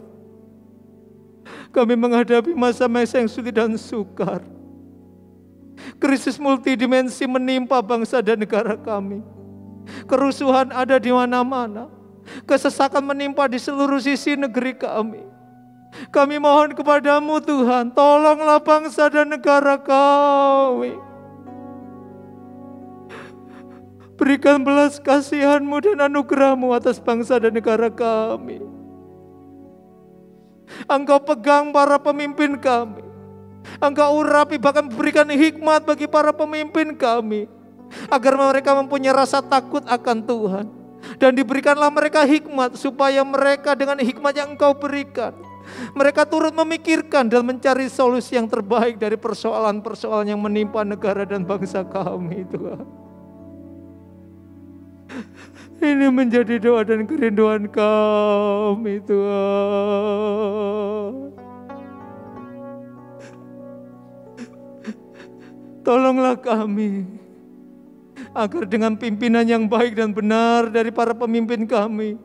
Kami menghadapi masa-masa yang sulit dan sukar. Krisis multidimensi menimpa bangsa dan negara kami. Kerusuhan ada di mana-mana. Kesesakan menimpa di seluruh sisi negeri kami. Kami mohon kepada-Mu Tuhan, tolonglah bangsa dan negara kami. Berikan belas kasihan-Mu dan anugerah-Mu atas bangsa dan negara kami. Engkau pegang para pemimpin kami. Engkau urapi, bahkan berikan hikmat bagi para pemimpin kami, agar mereka mempunyai rasa takut akan Tuhan. Dan diberikanlah mereka hikmat, supaya mereka dengan hikmat yang Engkau berikan, mereka turut memikirkan dan mencari solusi yang terbaik dari persoalan-persoalan yang menimpa negara dan bangsa kami, Tuhan. Ini menjadi doa dan kerinduan kami, Tuhan. Tolonglah kami, agar dengan pimpinan yang baik dan benar dari para pemimpin kami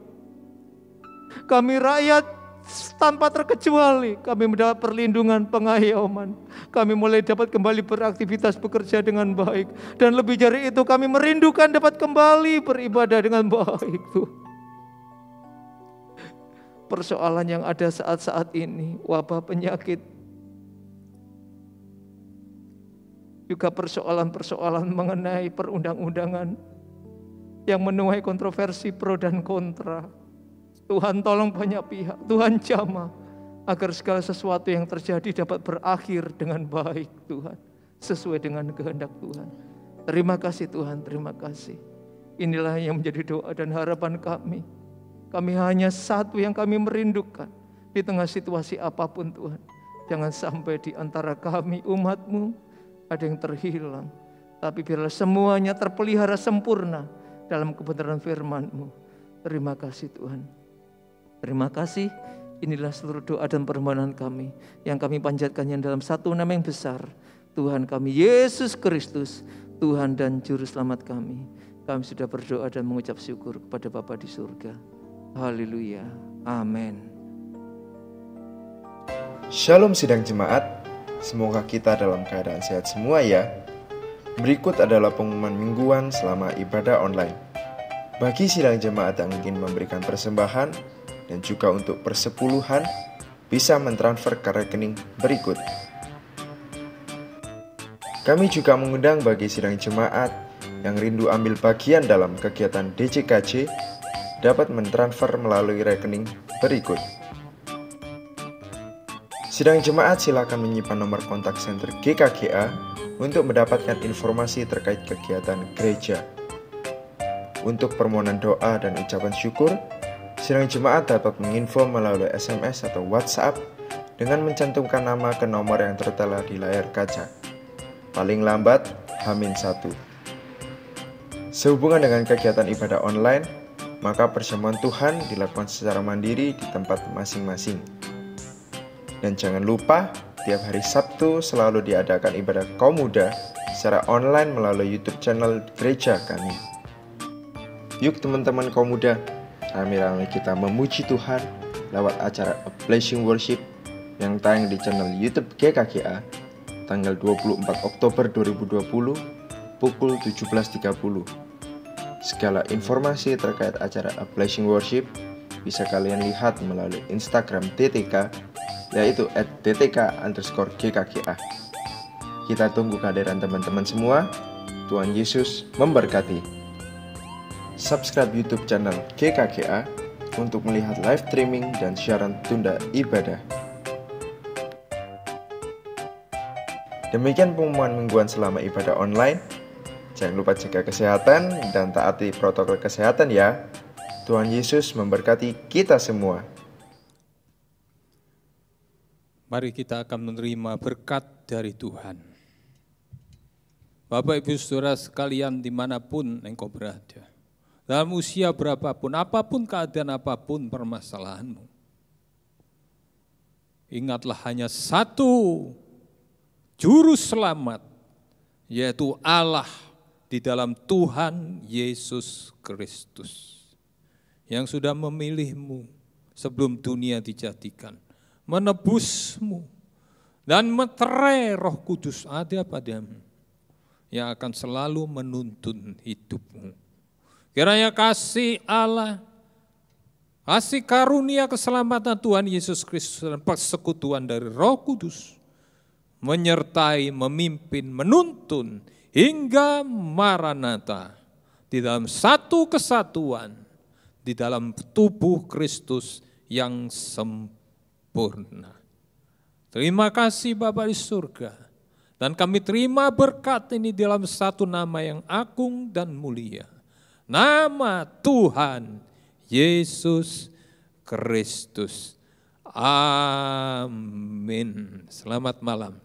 rakyat tanpa terkecuali, kami mendapat perlindungan, pengayoman. Kami mulai dapat kembali beraktivitas, bekerja dengan baik. Dan lebih dari itu, kami merindukan dapat kembali beribadah dengan baik, Tuhan. Persoalan yang ada saat-saat ini, wabah penyakit, juga persoalan-persoalan mengenai perundang-undangan yang menuai kontroversi pro dan kontra. Tuhan tolong banyak pihak, Tuhan jamah, agar segala sesuatu yang terjadi dapat berakhir dengan baik, Tuhan, sesuai dengan kehendak Tuhan. Terima kasih Tuhan, terima kasih. Inilah yang menjadi doa dan harapan kami. Kami hanya satu yang kami merindukan di tengah situasi apapun, Tuhan. Jangan sampai di antara kami umat-Mu ada yang terhilang, tapi biarlah semuanya terpelihara sempurna dalam kebenaran firman-Mu. Terima kasih Tuhan. Terima kasih. Inilah seluruh doa dan permohonan kami yang kami panjatkan yang dalam satu nama yang besar, Tuhan kami Yesus Kristus, Tuhan dan Juru Selamat kami. Kami sudah berdoa dan mengucap syukur kepada Bapa di surga. Haleluya. Amin. Shalom sidang jemaat. Semoga kita dalam keadaan sehat semua ya. Berikut adalah pengumuman mingguan selama ibadah online. Bagi sidang jemaat yang ingin memberikan persembahan dan juga untuk persepuluhan, bisa mentransfer ke rekening berikut. Kami juga mengundang bagi sidang jemaat yang rindu ambil bagian dalam kegiatan DJKJ, dapat mentransfer melalui rekening berikut. Sidang jemaat silakan menyimpan nomor kontak senter GKGA untuk mendapatkan informasi terkait kegiatan gereja. Untuk permohonan doa dan ucapan syukur, sidang jemaat dapat menginfo melalui SMS atau WhatsApp dengan mencantumkan nama ke nomor yang tertera di layar kaca. Paling lambat H-1. Sehubungan dengan kegiatan ibadah online, maka perjamuan Tuhan dilakukan secara mandiri di tempat masing-masing. Dan jangan lupa, tiap hari Sabtu selalu diadakan ibadah kaum muda secara online melalui YouTube channel gereja kami. Yuk teman-teman kaum muda, rame-rame kita memuji Tuhan lewat acara A Blessing Worship yang tayang di channel YouTube GKGA tanggal 24 Oktober 2020 pukul 17.30. Segala informasi terkait acara A Blessing Worship bisa kalian lihat melalui Instagram TTK, yaitu @ttk_GKGA. Kita tunggu kehadiran teman-teman semua. Tuhan Yesus memberkati. Subscribe YouTube channel GKGA untuk melihat live streaming dan siaran tunda ibadah. Demikian pengumuman mingguan selama ibadah online. Jangan lupa jaga kesehatan dan taati protokol kesehatan ya. Tuhan Yesus memberkati kita semua. Mari kita akan menerima berkat dari Tuhan. Bapak Ibu Saudara sekalian dimanapun engkau berada, dalam usia berapapun, apapun keadaan apapun permasalahanmu, ingatlah hanya satu juru selamat, yaitu Allah di dalam Tuhan Yesus Kristus, yang sudah memilihmu sebelum dunia dijadikan, menebusmu, dan meterai Roh Kudus ada padamu, yang akan selalu menuntun hidupmu. Kiranya kasih Allah, kasih karunia keselamatan Tuhan Yesus Kristus dan persekutuan dari Roh Kudus menyertai, memimpin, menuntun hingga Maranatha di dalam satu kesatuan, di dalam tubuh Kristus yang sempurna. Terima kasih Bapa di surga. Dan kami terima berkat ini dalam satu nama yang agung dan mulia. Nama Tuhan Yesus Kristus. Amin. Selamat malam.